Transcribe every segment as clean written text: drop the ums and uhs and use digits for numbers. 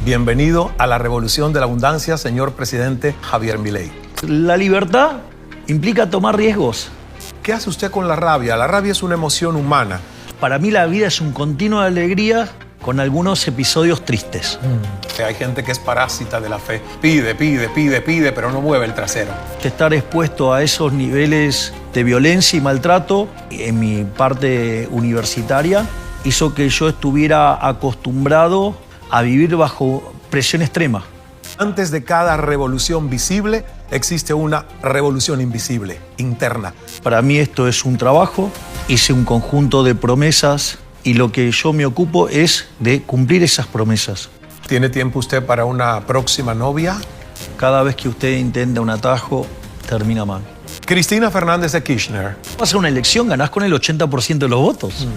Bienvenido a la revolución de la abundancia, señor presidente Javier Milei. La libertad implica tomar riesgos. ¿Qué hace usted con la rabia? La rabia es una emoción humana. Para mí la vida es un continuo de alegría con algunos episodios tristes. Hay gente que es parásita de la fe. Pide, pero no mueve el trasero. Estar expuesto a esos niveles de violencia y maltrato en mi parte universitaria hizo que yo estuviera acostumbrado a vivir bajo presión extrema. Antes de cada revolución visible existe una revolución invisible, interna. Para mí esto es un trabajo, hice un conjunto de promesas y lo que yo me ocupo es de cumplir esas promesas. ¿Tiene tiempo usted para una próxima novia? Cada vez que usted intenta un atajo, termina mal. Cristina Fernández de Kirchner. Vas a una elección, ganás con el 80% de los votos.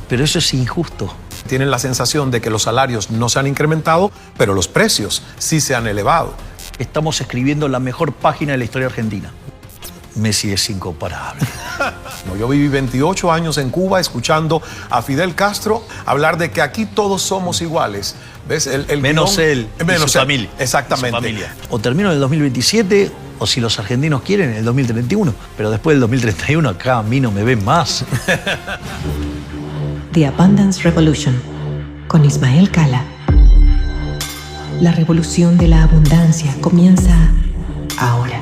Pero eso es injusto. Tienen la sensación de que los salarios no se han incrementado, pero los precios sí se han elevado. Estamos escribiendo la mejor página de la historia argentina. Messi es incomparable. Yo viví 28 años en Cuba escuchando a Fidel Castro hablar de que aquí todos somos iguales. ¿Ves? Menos él y su familia. Exactamente. Su familia. O termino en el 2027, o si los argentinos quieren, en el 2031. Pero después del 2031 acá a mí no me ven más. The Abundance Revolution, con Ismael Cala. La revolución de la abundancia comienza ahora.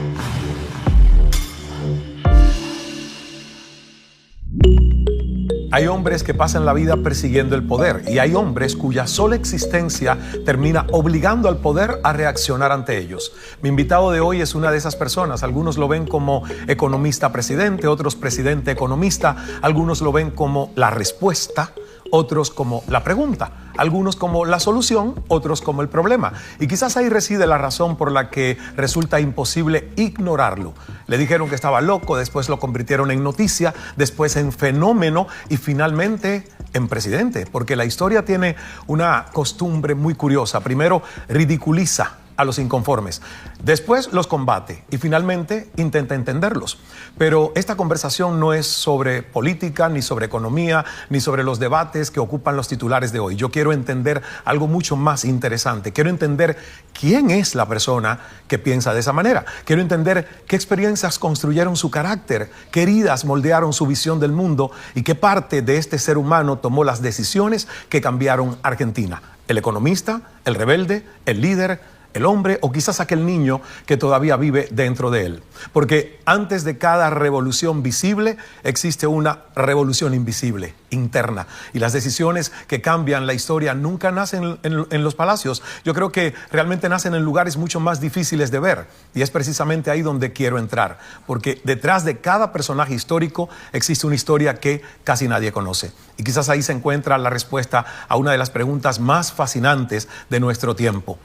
Hay hombres que pasan la vida persiguiendo el poder y hay hombres cuya sola existencia termina obligando al poder a reaccionar ante ellos. Mi invitado de hoy es una de esas personas. Algunos lo ven como economista presidente, otros presidente economista, algunos lo ven como la respuesta, otros como la pregunta, algunos como la solución, otros como el problema. Y quizás ahí reside la razón por la que resulta imposible ignorarlo. Le dijeron que estaba loco, después lo convirtieron en noticia, después en fenómeno y finalmente en presidente. Porque la historia tiene una costumbre muy curiosa. Primero ridiculiza a los inconformes, después los combate y finalmente intenta entenderlos. Pero esta conversación no es sobre política, ni sobre economía, ni sobre los debates que ocupan los titulares de hoy. Yo quiero entender algo mucho más interesante. Quiero entender quién es la persona que piensa de esa manera. Quiero entender qué experiencias construyeron su carácter, qué heridas moldearon su visión del mundo y qué parte de este ser humano tomó las decisiones que cambiaron Argentina. El economista, el rebelde, el líder, el hombre o quizás aquel niño que todavía vive dentro de él. Porque antes de cada revolución visible existe una revolución invisible, interna. Y las decisiones que cambian la historia nunca nacen en los palacios. Yo creo que realmente nacen en lugares mucho más difíciles de ver. Y es precisamente ahí donde quiero entrar. Porque detrás de cada personaje histórico existe una historia que casi nadie conoce. Y quizás ahí se encuentra la respuesta a una de las preguntas más fascinantes de nuestro tiempo.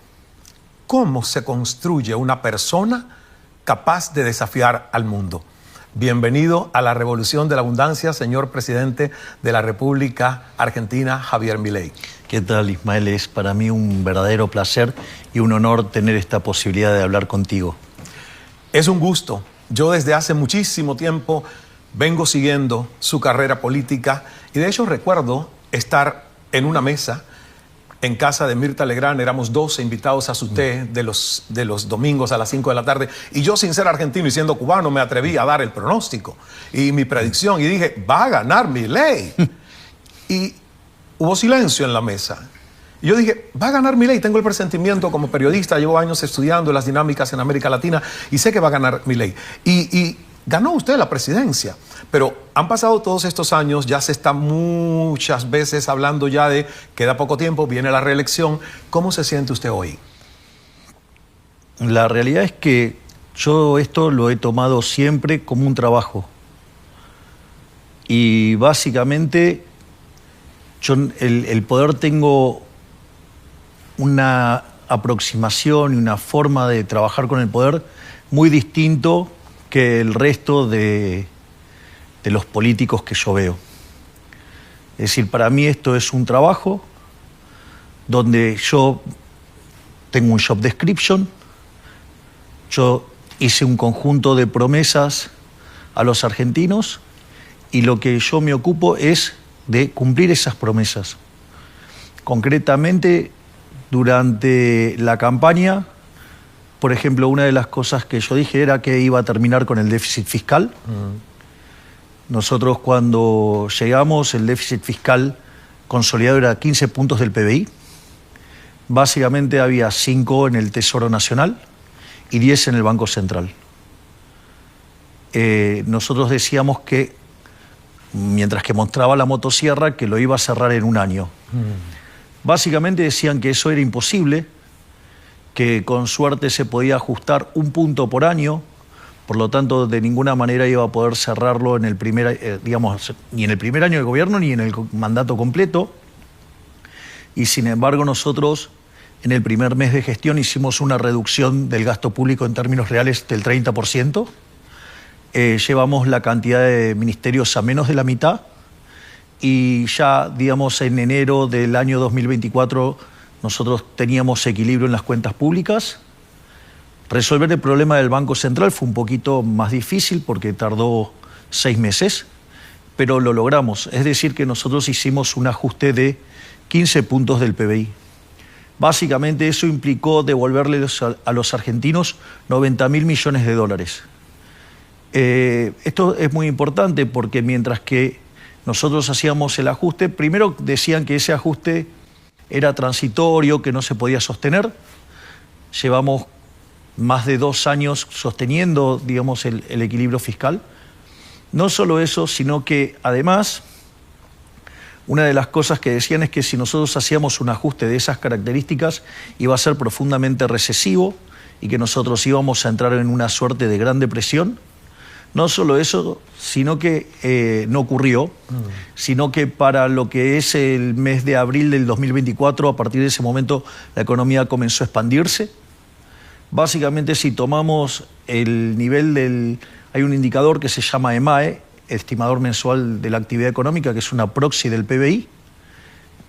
¿Cómo se construye una persona capaz de desafiar al mundo? Bienvenido a la revolución de la abundancia, señor presidente de la República Argentina, Javier Milei. ¿Qué tal, Ismael? Es para mí un verdadero placer y un honor tener esta posibilidad de hablar contigo. Es un gusto. Yo desde hace muchísimo tiempo vengo siguiendo su carrera política y de hecho recuerdo estar en una mesa en casa de Mirta Legrand, éramos 12 invitados a su té de los domingos a las 5 de la tarde. Y yo, sin ser argentino y siendo cubano, me atreví a dar el pronóstico y mi predicción. Y dije, va a ganar Milei. Y hubo silencio en la mesa. Y yo dije, va a ganar Milei. Tengo el presentimiento como periodista, llevo años estudiando las dinámicas en América Latina y sé que va a ganar Milei. Y ganó usted la presidencia. Pero han pasado todos estos años, ya se está muchas veces hablando ya de queda poco tiempo, viene la reelección. ¿Cómo se siente usted hoy? La realidad es que yo esto lo he tomado siempre como un trabajo. Y básicamente yo el poder tengo una aproximación y una forma de trabajar con el poder muy distinto que el resto de los políticos que yo veo. Es decir, para mí esto es un trabajo donde yo tengo un job description, yo hice un conjunto de promesas a los argentinos y lo que yo me ocupo es de cumplir esas promesas. Concretamente, Durante la campaña, por ejemplo, una de las cosas que yo dije era que iba a terminar con el déficit fiscal. Nosotros cuando llegamos, el déficit fiscal consolidado era 15 puntos del PBI. Básicamente había 5 en el Tesoro Nacional y 10 en el Banco Central. Nosotros decíamos que, mientras que mostraba la motosierra, que lo iba a cerrar en un año. Básicamente decían que eso era imposible, que con suerte se podía ajustar 1 punto por año, por lo tanto de ninguna manera iba a poder cerrarlo en el primer, ni en el primer año de gobierno ni en el mandato completo. Y sin embargo nosotros en el primer mes de gestión hicimos una reducción del gasto público en términos reales del 30%. Llevamos la cantidad de ministerios a menos de la mitad y ya, digamos, en enero del año 2024 nosotros teníamos equilibrio en las cuentas públicas. Resolver el problema del Banco Central fue un poquito más difícil porque tardó 6 meses, pero lo logramos. Es decir, que nosotros hicimos un ajuste de 15 puntos del PBI. Básicamente eso implicó devolverle a los argentinos 90.000 millones de dólares. Esto es muy importante porque mientras que nosotros hacíamos el ajuste, primero decían que ese ajuste era transitorio, que no se podía sostener. Llevamos más de 2 años sosteniendo, digamos, el equilibrio fiscal. No solo eso, sino que además una de las cosas que decían es que si nosotros hacíamos un ajuste de esas características iba a ser profundamente recesivo y que nosotros íbamos a entrar en una suerte de gran depresión. No solo eso, sino que no ocurrió, sino que para lo que es el mes de abril del 2024, a partir de ese momento la economía comenzó a expandirse. Básicamente, si tomamos el nivel del... Hay un indicador que se llama EMAE, estimador mensual de la actividad económica, que es una proxy del PBI,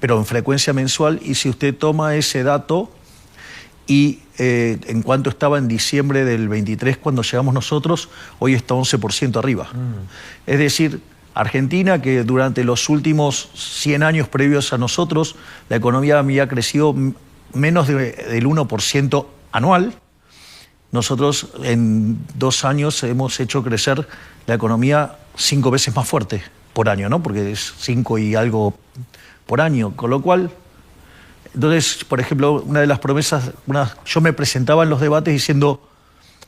pero en frecuencia mensual, y si usted toma ese dato y en cuanto estaba en diciembre del 23 cuando llegamos nosotros, hoy está 11% arriba. Es decir, Argentina, que durante los últimos 100 años previos a nosotros, la economía había crecido menos del 1% anual. Nosotros en 2 años hemos hecho crecer la economía 5 veces más fuerte por año, ¿no? Porque es 5 y algo por año, con lo cual... Entonces, por ejemplo, una de las promesas, yo me presentaba en los debates diciendo,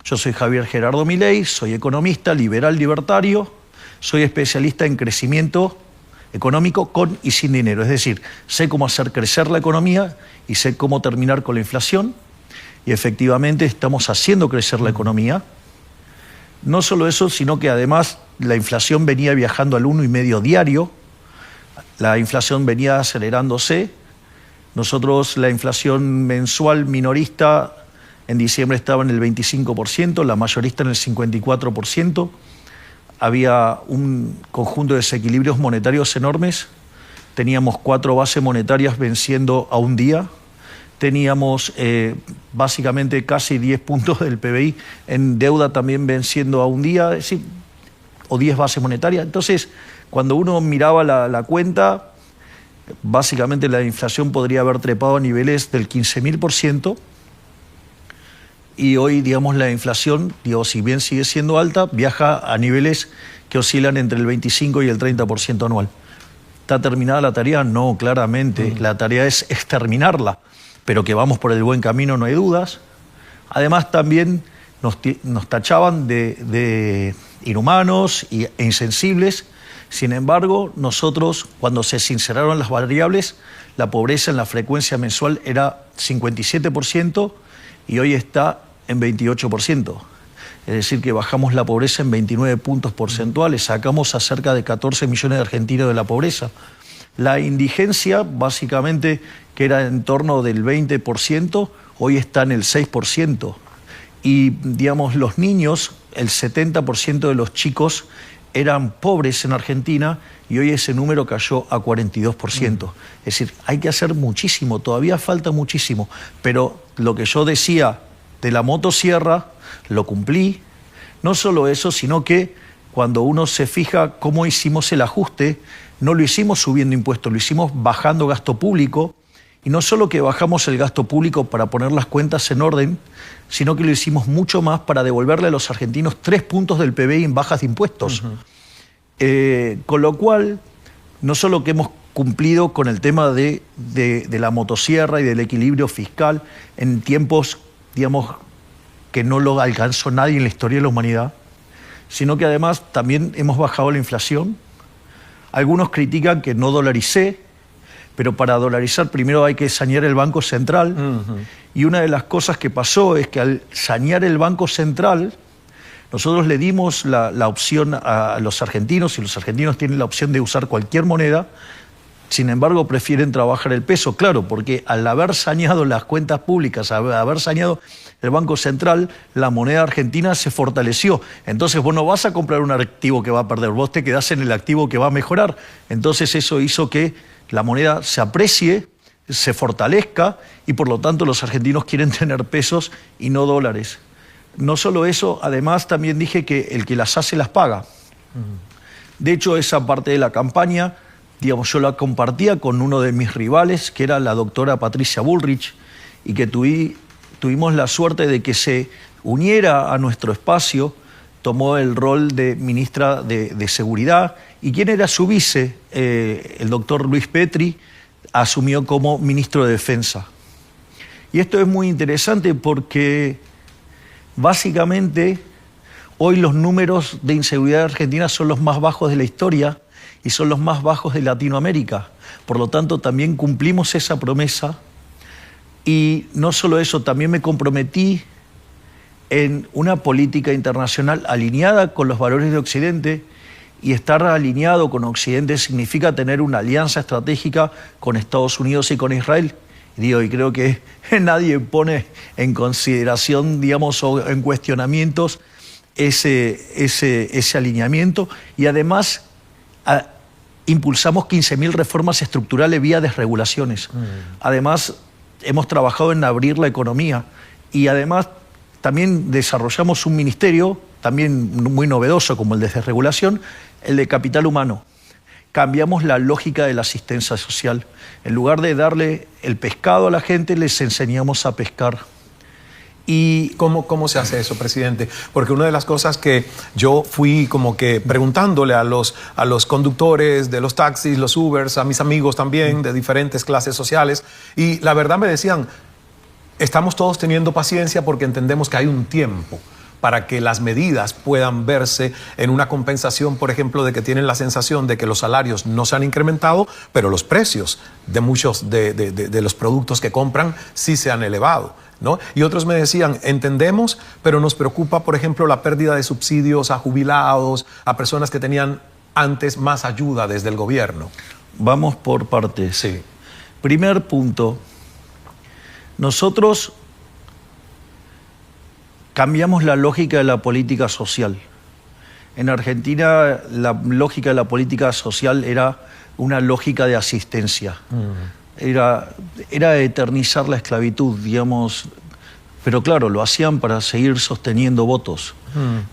yo soy Javier Gerardo Milei, soy economista, liberal, libertario, soy especialista en crecimiento económico con y sin dinero. Es decir, sé cómo hacer crecer la economía y sé cómo terminar con la inflación. Y efectivamente estamos haciendo crecer la economía. No solo eso, sino que además la inflación venía viajando al 1,5 diario, la inflación venía acelerándose. Nosotros la inflación mensual minorista en diciembre estaba en el 25%, la mayorista en el 54%. Había un conjunto de desequilibrios monetarios enormes. Teníamos 4 bases monetarias venciendo a un día. Teníamos básicamente casi 10 puntos del PBI en deuda también venciendo a un día, es decir, o 10 bases monetarias. Entonces, cuando uno miraba la cuenta, básicamente la inflación podría haber trepado a niveles del 15.000%, y hoy, digamos, la inflación, si bien sigue siendo alta, viaja a niveles que oscilan entre el 25 y el 30% anual. ¿Está terminada la tarea? No, claramente. La tarea es terminarla, pero que vamos por el buen camino, no hay dudas. Además, también nos tachaban de inhumanos e insensibles. Sin embargo, nosotros, cuando se sinceraron las variables, la pobreza en la frecuencia mensual era 57% y hoy está en 28%. Es decir, que bajamos la pobreza en 29 puntos porcentuales, sacamos a cerca de 14 millones de argentinos de la pobreza. La indigencia, básicamente, que era en torno del 20%, hoy está en el 6%. Y, digamos, los niños, el 70% de los chicos eran pobres en Argentina y hoy ese número cayó a 42%. Es decir, hay que hacer muchísimo, todavía falta muchísimo, pero lo que yo decía de la motosierra lo cumplí. No solo eso, sino que cuando uno se fija cómo hicimos el ajuste, no lo hicimos subiendo impuestos, lo hicimos bajando gasto público Y no solo que bajamos el gasto público para poner las cuentas en orden, sino que lo hicimos mucho más para devolverle a los argentinos 3 puntos del PBI en bajas de impuestos. Con lo cual, no solo que hemos cumplido con el tema de la motosierra y del equilibrio fiscal en tiempos, digamos, que no lo alcanzó nadie en la historia de la humanidad, sino que además también hemos bajado la inflación. Algunos critican que no dolaricé, pero para dolarizar primero hay que sanear el Banco Central. Y una de las cosas que pasó es que al sanear el Banco Central, nosotros le dimos la opción a los argentinos, y los argentinos tienen la opción de usar cualquier moneda. Sin embargo, prefieren trabajar el peso, claro, porque al haber saneado las cuentas públicas, al haber saneado el Banco Central, la moneda argentina se fortaleció. Entonces vos no vas a comprar un activo que va a perder, vos te quedás en el activo que va a mejorar. Entonces eso hizo que la moneda se aprecie, se fortalezca, y por lo tanto los argentinos quieren tener pesos y no dólares. No solo eso, además también dije que el que las hace las paga. De hecho, esa parte de la campaña, digamos, yo la compartía con uno de mis rivales, que era la doctora Patricia Bullrich, y que tuvimos la suerte de que se uniera a nuestro espacio, tomó el rol de ministra de Seguridad, y quien era su vice, el doctor Luis Petri, asumió como ministro de Defensa. Y esto es muy interesante porque básicamente hoy los números de inseguridad de Argentina son los más bajos de la historia y son los más bajos de Latinoamérica. Por lo tanto, también cumplimos esa promesa. Y no solo eso, también me comprometí en una política internacional alineada con los valores de Occidente, y estar alineado con Occidente significa tener una alianza estratégica con Estados Unidos y con Israel. Y creo que nadie pone en consideración, digamos, o en cuestionamientos ese alineamiento. Y además impulsamos 15.000 reformas estructurales vía desregulaciones. Además, hemos trabajado en abrir la economía, y además también desarrollamos un ministerio también muy novedoso como el de desregulación, el de capital humano. Cambiamos la lógica de la asistencia social. En lugar de darle el pescado a la gente, les enseñamos a pescar. ¿Y cómo se hace eso, presidente? Porque una de las cosas que yo fui como que preguntándole a los conductores de los taxis, los Ubers, a mis amigos también de diferentes clases sociales, y la verdad me decían, estamos todos teniendo paciencia porque entendemos que hay un tiempo para que las medidas puedan verse en una compensación, por ejemplo, de que tienen la sensación de que los salarios no se han incrementado, pero los precios de muchos de los productos que compran sí se han elevado, ¿no? Y otros me decían, entendemos, pero nos preocupa, por ejemplo, la pérdida de subsidios a jubilados, a personas que tenían antes más ayuda desde el gobierno. Vamos por partes. Sí. Primer punto, nosotros cambiamos la lógica de la política social. En Argentina la lógica de la política social era una lógica de asistencia. Era eternizar la esclavitud, digamos, pero claro, lo hacían para seguir sosteniendo votos.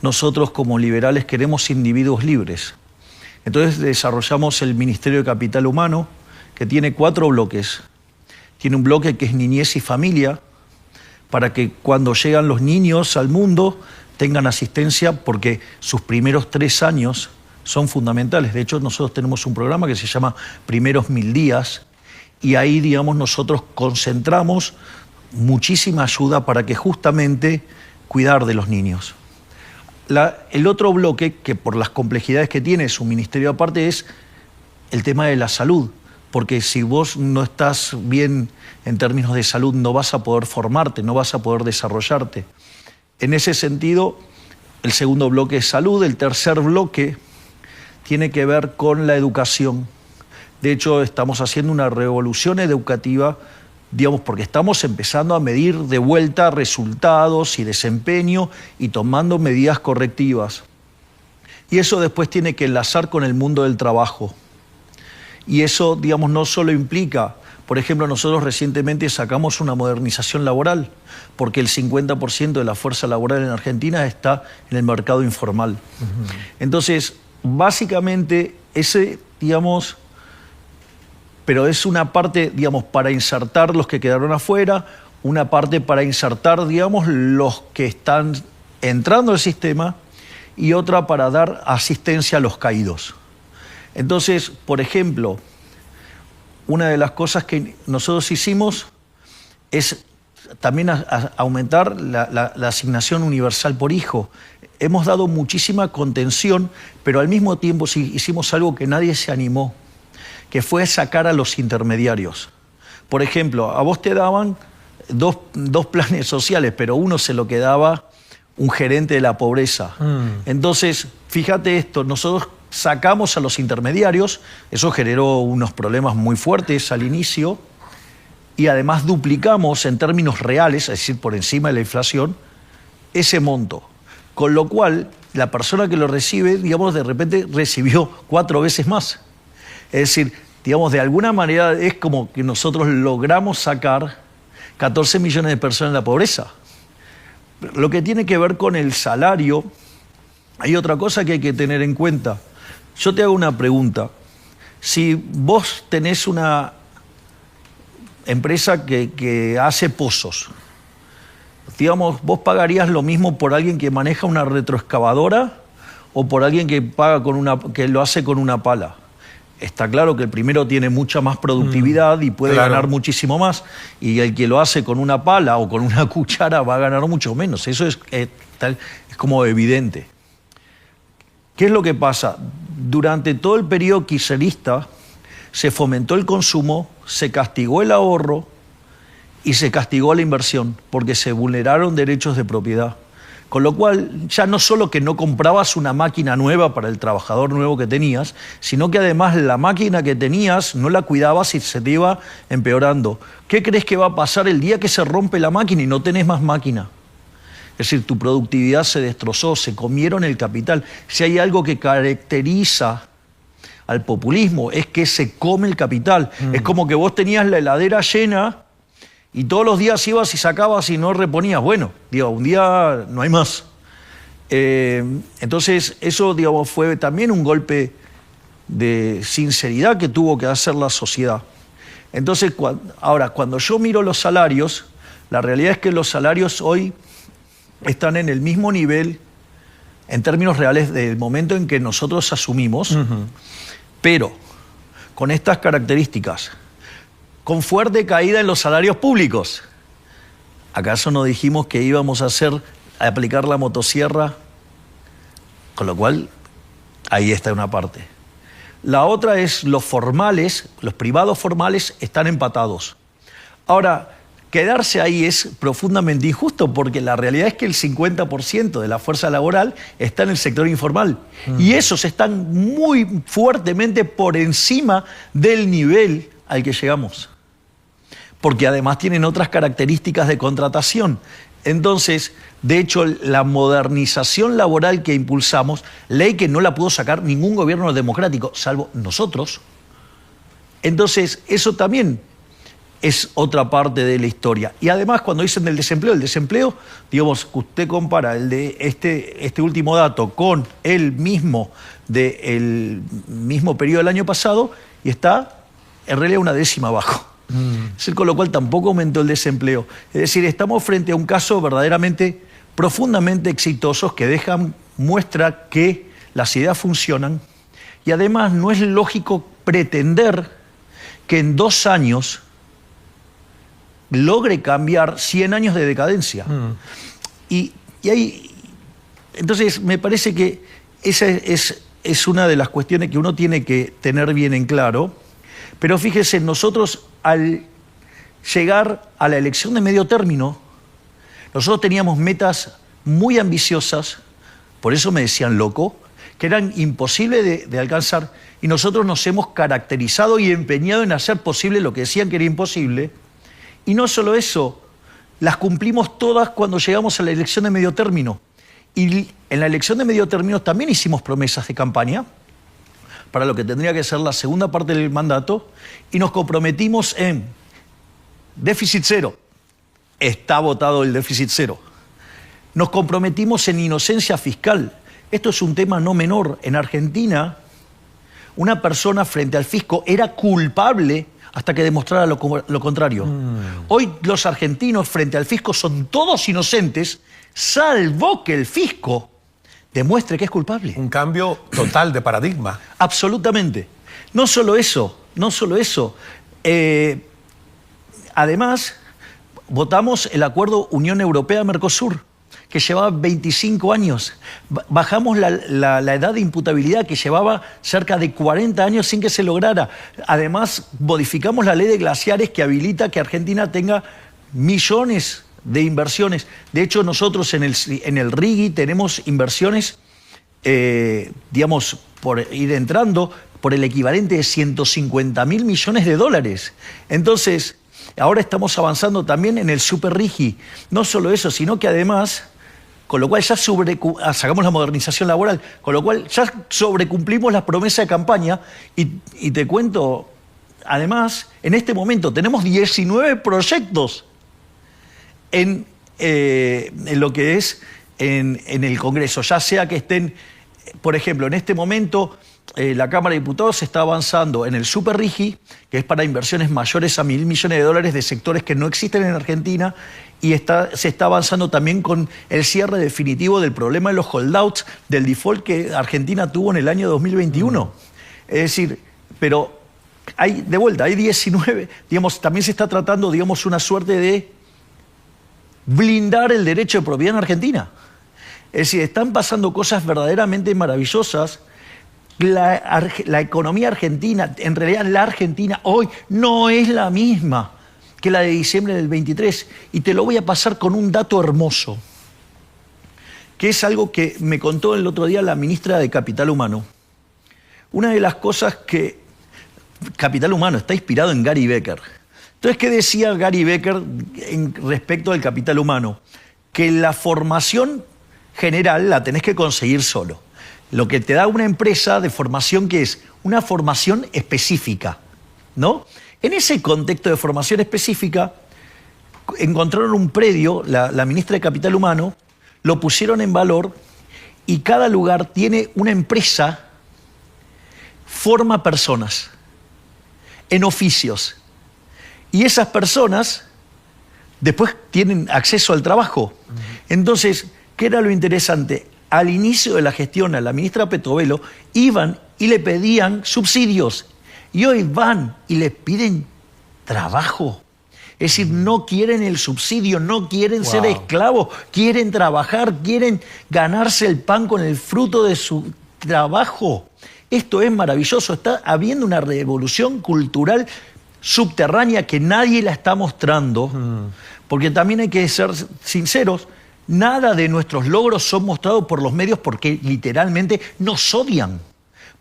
Nosotros como liberales queremos individuos libres. Entonces desarrollamos el Ministerio de Capital Humano, que tiene 4 bloques. Tiene un bloque que es niñez y familia, para que cuando llegan los niños al mundo tengan asistencia, porque sus primeros 3 años son fundamentales. De hecho, nosotros tenemos un programa que se llama Primeros 1000 días, y ahí, digamos, nosotros concentramos muchísima ayuda para que justamente cuidar de los niños. El otro bloque, que por las complejidades que tiene su ministerio aparte, es el tema de la salud. Porque si vos no estás bien en términos de salud, no vas a poder formarte, no vas a poder desarrollarte. En ese sentido, el segundo bloque es salud. El tercer bloque tiene que ver con la educación. De hecho, estamos haciendo una revolución educativa, digamos, porque estamos empezando a medir de vuelta resultados y desempeño y tomando medidas correctivas. Y eso después tiene que enlazar con el mundo del trabajo. Y eso, digamos, no solo implica, por ejemplo, nosotros recientemente sacamos una modernización laboral, porque el 50% de la fuerza laboral en Argentina está en el mercado informal. Entonces, básicamente, ese, digamos, pero es una parte, digamos, para insertar los que quedaron afuera, una parte para insertar, digamos, los que están entrando al sistema y otra para dar asistencia a los caídos. Entonces, por ejemplo, una de las cosas que nosotros hicimos es también aumentar la asignación universal por hijo. Hemos dado muchísima contención, pero al mismo tiempo sí hicimos algo que nadie se animó, que fue sacar a los intermediarios. Por ejemplo, a vos te daban dos planes sociales, pero uno se lo quedaba un gerente de la pobreza. Entonces, fíjate esto, nosotros sacamos a los intermediarios, eso generó unos problemas muy fuertes al inicio, y además duplicamos en términos reales, es decir, por encima de la inflación, ese monto. Con lo cual, la persona que lo recibe, digamos, de repente recibió 4 veces más. Es decir, digamos, de alguna manera es como que nosotros logramos sacar 14 millones de personas de la pobreza. Lo que tiene que ver con el salario, hay otra cosa que hay que tener en cuenta. Yo te hago una pregunta. Si vos tenés una empresa que hace pozos, digamos, ¿vos pagarías lo mismo por alguien que maneja una retroexcavadora o por alguien que que lo hace con una pala? Está claro que el primero tiene mucha más productividad y puede ganar muchísimo más, y el que lo hace con una pala o con una cuchara va a ganar mucho menos. Eso es como evidente. ¿Qué es lo que pasa? Durante todo el periodo kirchnerista se fomentó el consumo, se castigó el ahorro y se castigó la inversión porque se vulneraron derechos de propiedad. Con lo cual, ya no solo que no comprabas una máquina nueva para el trabajador nuevo que tenías, sino que además la máquina que tenías no la cuidabas y se te iba empeorando. ¿Qué crees que va a pasar el día que se rompe la máquina y no tenés más máquina? Es decir, tu productividad se destrozó, se comieron el capital. Si hay algo que caracteriza al populismo es que se come el capital. Es como que vos tenías la heladera llena y todos los días ibas y sacabas y no reponías. Bueno, digo, un día no hay más. Entonces, eso, digamos, fue también un golpe de sinceridad que tuvo que hacer la sociedad. Entonces, ahora, cuando yo miro los salarios, la realidad es que los salarios hoy están en el mismo nivel en términos reales del momento en que nosotros asumimos, pero con estas características, con fuerte caída en los salarios públicos. ¿Acaso no dijimos que íbamos a aplicar la motosierra? Con lo cual, ahí está una parte. La otra es los formales, los privados formales están empatados. Ahora, quedarse ahí es profundamente injusto porque la realidad es que el 50% de la fuerza laboral está en el sector informal y esos están muy fuertemente por encima del nivel al que llegamos, porque además tienen otras características de contratación. Entonces, de hecho, la modernización laboral que impulsamos, ley que no la pudo sacar ningún gobierno democrático, salvo nosotros, entonces eso también es otra parte de la historia. Y además, cuando dicen del desempleo, digamos, que usted compara el de este último dato con el mismo periodo del año pasado y está en realidad una décima abajo. Con lo cual tampoco aumentó el desempleo. Es decir, estamos frente a un caso verdaderamente profundamente exitoso que muestra que las ideas funcionan y además no es lógico pretender que en 2 años logre cambiar 100 años de decadencia. Y entonces me parece que esa es una de las cuestiones que uno tiene que tener bien en claro. Pero fíjese, nosotros al llegar a la elección de medio término, nosotros teníamos metas muy ambiciosas, por eso me decían loco, que eran imposibles de alcanzar, y nosotros nos hemos caracterizado y empeñado en hacer posible lo que decían que era imposible. Y no solo eso, las cumplimos todas cuando llegamos a la elección de medio término. Y en la elección de medio término también hicimos promesas de campaña para lo que tendría que ser la segunda parte del mandato y nos comprometimos en déficit cero. Está votado el déficit cero. Nos comprometimos en inocencia fiscal. Esto es un tema no menor. En Argentina, una persona frente al fisco era culpable hasta que demostrara lo contrario. Hoy los argentinos frente al fisco son todos inocentes, salvo que el fisco demuestre que es culpable. Un cambio total de paradigma. Absolutamente. No solo eso. Además, votamos el acuerdo Unión Europea-Mercosur, que llevaba 25 años. Bajamos la edad de imputabilidad, que llevaba cerca de 40 años sin que se lograra. Además, modificamos la ley de glaciares, que habilita que Argentina tenga millones de inversiones. De hecho, nosotros en el RIGI tenemos inversiones, digamos, por ir entrando, por el equivalente de 150.000 millones de dólares. Entonces, ahora estamos avanzando también en el Super RIGI. No solo eso, sino que además, con lo cual ya sacamos la modernización laboral, con lo cual ya sobrecumplimos las promesas de campaña. Y te cuento, además, en este momento tenemos 19 proyectos en lo que es en el Congreso, ya sea que estén, por ejemplo, en este momento la Cámara de Diputados está avanzando en el Super RIGI, que es para inversiones mayores a 1.000 millones de dólares de sectores que no existen en Argentina, y se está avanzando también con el cierre definitivo del problema de los holdouts, del default que Argentina tuvo en el año 2021. Es decir, pero hay 19, digamos, también se está tratando, digamos, una suerte de blindar el derecho de propiedad en Argentina. Es decir, están pasando cosas verdaderamente maravillosas. La economía argentina, en realidad la Argentina hoy no es la misma que la de diciembre del 23. Y te lo voy a pasar con un dato hermoso, que es algo que me contó el otro día la ministra de Capital Humano. Una de las cosas que Capital Humano está inspirado en Gary Becker. Entonces, ¿qué decía Gary Becker respecto al capital humano? Que la formación general la tenés que conseguir solo. Lo que te da una empresa de formación, que es una formación específica, ¿no? En ese contexto de formación específica, encontraron un predio, la ministra de Capital Humano, lo pusieron en valor, y cada lugar tiene una empresa, forma personas en oficios. Y esas personas después tienen acceso al trabajo. Entonces, ¿qué era lo interesante? Al inicio de la gestión, a la ministra Petovelo, iban y le pedían subsidios. Y hoy van y le piden trabajo. Es decir, no quieren el subsidio, no quieren ser esclavos, quieren trabajar, quieren ganarse el pan con el fruto de su trabajo. Esto es maravilloso. Está habiendo una revolución cultural subterránea que nadie la está mostrando, porque también hay que ser sinceros, nada de nuestros logros son mostrados por los medios porque literalmente nos odian,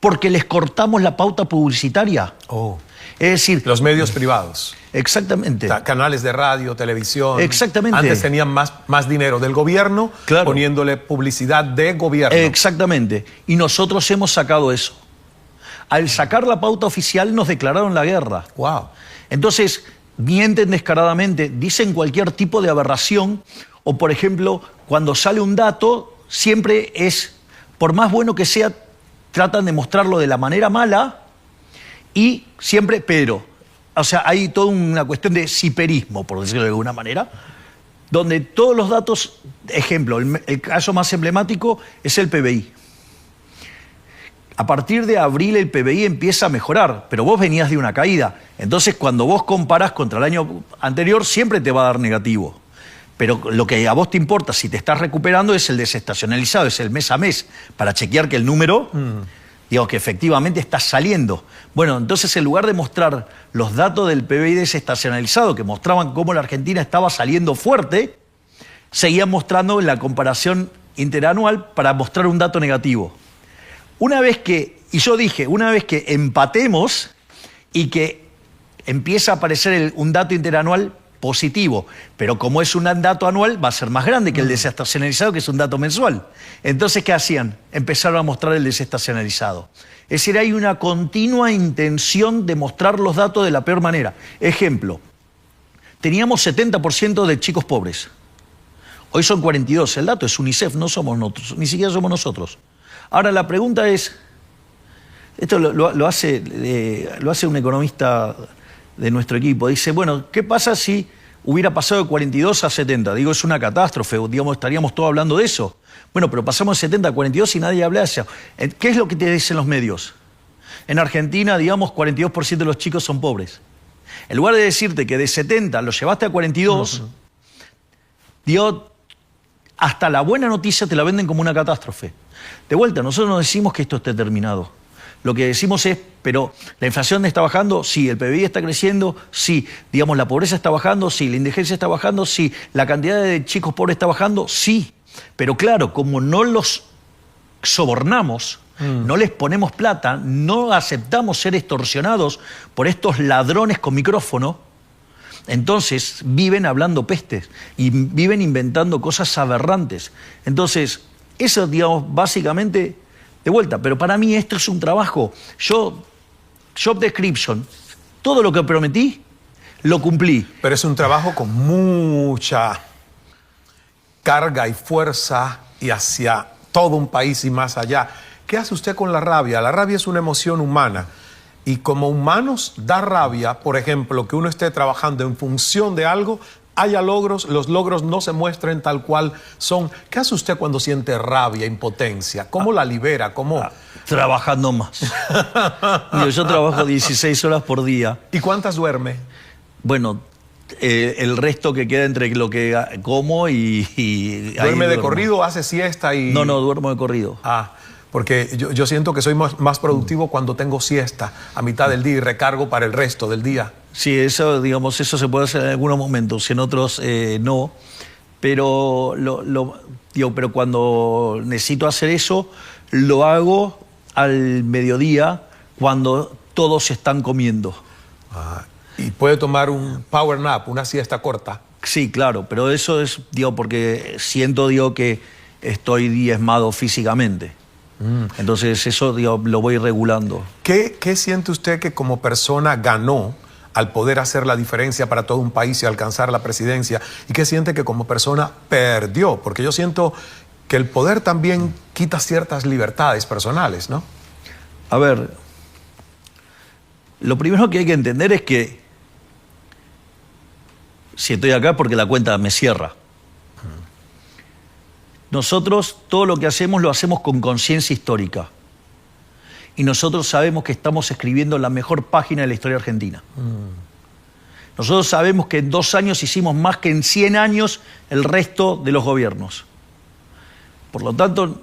porque les cortamos la pauta publicitaria. Es decir, los medios privados. Exactamente. Canales de radio, televisión. Exactamente. Antes tenían más dinero del gobierno, claro, poniéndole publicidad de gobierno. Exactamente. Y nosotros hemos sacado eso. Al sacar la pauta oficial nos declararon la guerra. Wow. Entonces, mienten descaradamente, dicen cualquier tipo de aberración, o por ejemplo, cuando sale un dato, siempre es, por más bueno que sea, tratan de mostrarlo de la manera mala y siempre, pero. O sea, hay toda una cuestión de ciperismo, por decirlo de alguna manera, donde todos los datos, ejemplo, el caso más emblemático es el PBI. A partir de abril el PBI empieza a mejorar, pero vos venías de una caída. Entonces, cuando vos comparás contra el año anterior, siempre te va a dar negativo. Pero lo que a vos te importa, si te estás recuperando, es el desestacionalizado, es el mes a mes, para chequear que el número, digamos, que efectivamente está saliendo. Bueno, entonces, en lugar de mostrar los datos del PBI desestacionalizado, que mostraban cómo la Argentina estaba saliendo fuerte, seguían mostrando la comparación interanual para mostrar un dato negativo. Una vez que empatemos y que empieza a aparecer un dato interanual positivo, pero como es un dato anual, va a ser más grande que el desestacionalizado, que es un dato mensual. Entonces, ¿qué hacían? Empezaron a mostrar el desestacionalizado. Es decir, hay una continua intención de mostrar los datos de la peor manera. Ejemplo, teníamos 70% de chicos pobres. Hoy son 42%. El dato es UNICEF, no somos nosotros, ni siquiera somos nosotros. Ahora la pregunta es, Esto lo hace un economista de nuestro equipo. Dice, bueno, ¿qué pasa si hubiera pasado de 42 a 70? Digo, es una catástrofe, digamos, estaríamos todos hablando de eso. Bueno, pero pasamos de 70 a 42 y nadie habla de eso. ¿Qué es lo que te dicen los medios? En Argentina, digamos, 42% de los chicos son pobres. En lugar de decirte que de 70 lo llevaste a 42, digo, hasta la buena noticia te la venden como una catástrofe. De vuelta, nosotros no decimos que esto esté terminado. Lo que decimos es, pero ¿la inflación está bajando? Sí. ¿El PBI está creciendo? Sí. Digamos, ¿la pobreza está bajando? Sí. ¿La indigencia está bajando? Sí. ¿La cantidad de chicos pobres está bajando? Sí. Pero claro, como no los sobornamos, no les ponemos plata, no aceptamos ser extorsionados por estos ladrones con micrófono, entonces viven hablando pestes y viven inventando cosas aberrantes. Entonces, eso, digamos, básicamente, de vuelta, pero para mí esto es un trabajo. Yo, job description, todo lo que prometí, lo cumplí. Pero es un trabajo con mucha carga y fuerza y hacia todo un país y más allá. ¿Qué hace usted con la rabia? La rabia es una emoción humana. Y como humanos da rabia, por ejemplo, que uno esté trabajando en función de algo, haya logros, los logros no se muestren tal cual son. ¿Qué hace usted cuando siente rabia, impotencia? ¿Cómo la libera? ¿Cómo? Trabajando más. Yo trabajo 16 horas por día. ¿Y cuántas duerme? Bueno, el resto que queda entre lo que como y ¿Duerme de corrido, hace siesta y...? No, duermo de corrido. Porque yo siento que soy más productivo cuando tengo siesta a mitad del día y recargo para el resto del día. Sí, eso, digamos, eso se puede hacer en algunos momentos, en otros no. Pero, pero cuando necesito hacer eso, lo hago al mediodía cuando todos están comiendo. ¿Y puede tomar un power nap, una siesta corta? Sí, claro, pero eso es, porque siento, que estoy diezmado físicamente. Entonces eso, lo voy regulando. ¿Qué siente usted que como persona ganó al poder hacer la diferencia para todo un país y alcanzar la presidencia? ¿Y qué siente que como persona perdió? Porque yo siento que el poder también quita ciertas libertades personales, ¿no? A ver, lo primero que hay que entender es que si estoy acá es porque la cuenta me cierra. Nosotros todo lo que hacemos lo hacemos con conciencia histórica. Y nosotros sabemos que estamos escribiendo la mejor página de la historia argentina. Nosotros sabemos que en 2 años hicimos más que en 100 años el resto de los gobiernos. Por lo tanto,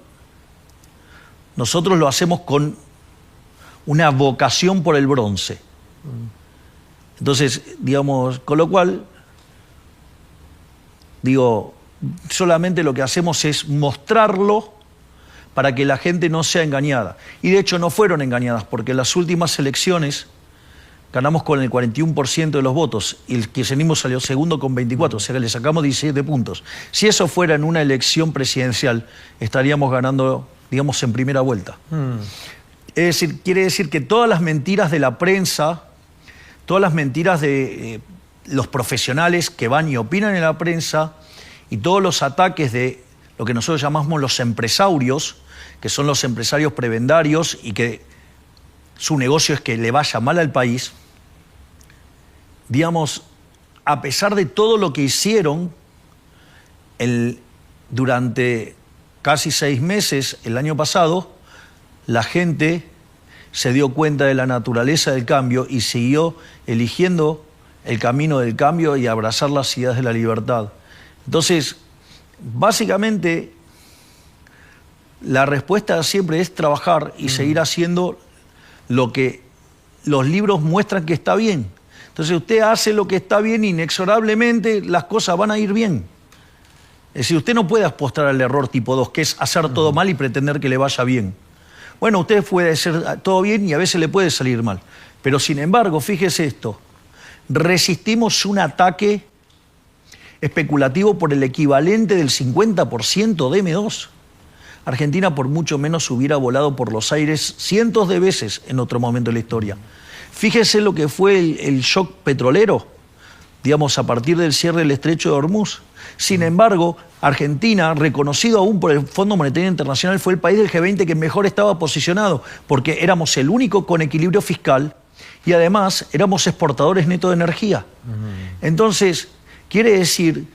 nosotros lo hacemos con una vocación por el bronce. Entonces, con lo cual, solamente lo que hacemos es mostrarlo para que la gente no sea engañada. Y de hecho no fueron engañadas, porque en las últimas elecciones ganamos con el 41% de los votos y el kirchnerismo salió segundo con 24, o sea que le sacamos 17 puntos. Si eso fuera en una elección presidencial, estaríamos ganando, en primera vuelta. Es decir, quiere decir que todas las mentiras de la prensa, todas las mentiras de los profesionales que van y opinan en la prensa, y todos los ataques de lo que nosotros llamamos los empresarios, que son los empresarios prebendarios y que su negocio es que le vaya mal al país, a pesar de todo lo que hicieron durante casi 6 meses el año pasado, la gente se dio cuenta de la naturaleza del cambio y siguió eligiendo el camino del cambio y abrazar las ideas de la libertad. Entonces, básicamente, la respuesta siempre es trabajar y seguir haciendo lo que los libros muestran que está bien. Entonces, usted hace lo que está bien, inexorablemente las cosas van a ir bien. Es decir, usted no puede apostar al error tipo 2, que es hacer todo mal y pretender que le vaya bien. Bueno, usted puede hacer todo bien y a veces le puede salir mal. Pero, sin embargo, fíjese esto, resistimos un ataque especulativo por el equivalente del 50% de M2. Argentina por mucho menos hubiera volado por los aires cientos de veces en otro momento de la historia. Fíjese lo que fue el shock petrolero, a partir del cierre del estrecho de Hormuz. Sin embargo, Argentina, reconocido aún por el Fondo Monetario Internacional, fue el país del G20 que mejor estaba posicionado, porque éramos el único con equilibrio fiscal y además éramos exportadores netos de energía. Entonces, quiere decir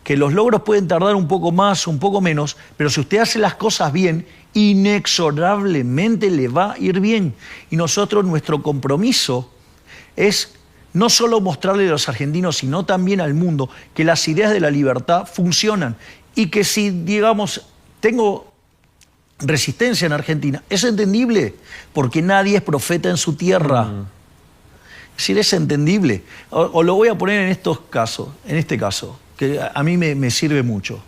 que los logros pueden tardar un poco más, un poco menos, pero si usted hace las cosas bien, inexorablemente le va a ir bien. Y nosotros, nuestro compromiso es no solo mostrarle a los argentinos, sino también al mundo, que las ideas de la libertad funcionan y que si, digamos, tengo resistencia en Argentina, es entendible, porque nadie es profeta en su tierra. Es decir, es entendible. O lo voy a poner en este caso, que a mí me sirve mucho.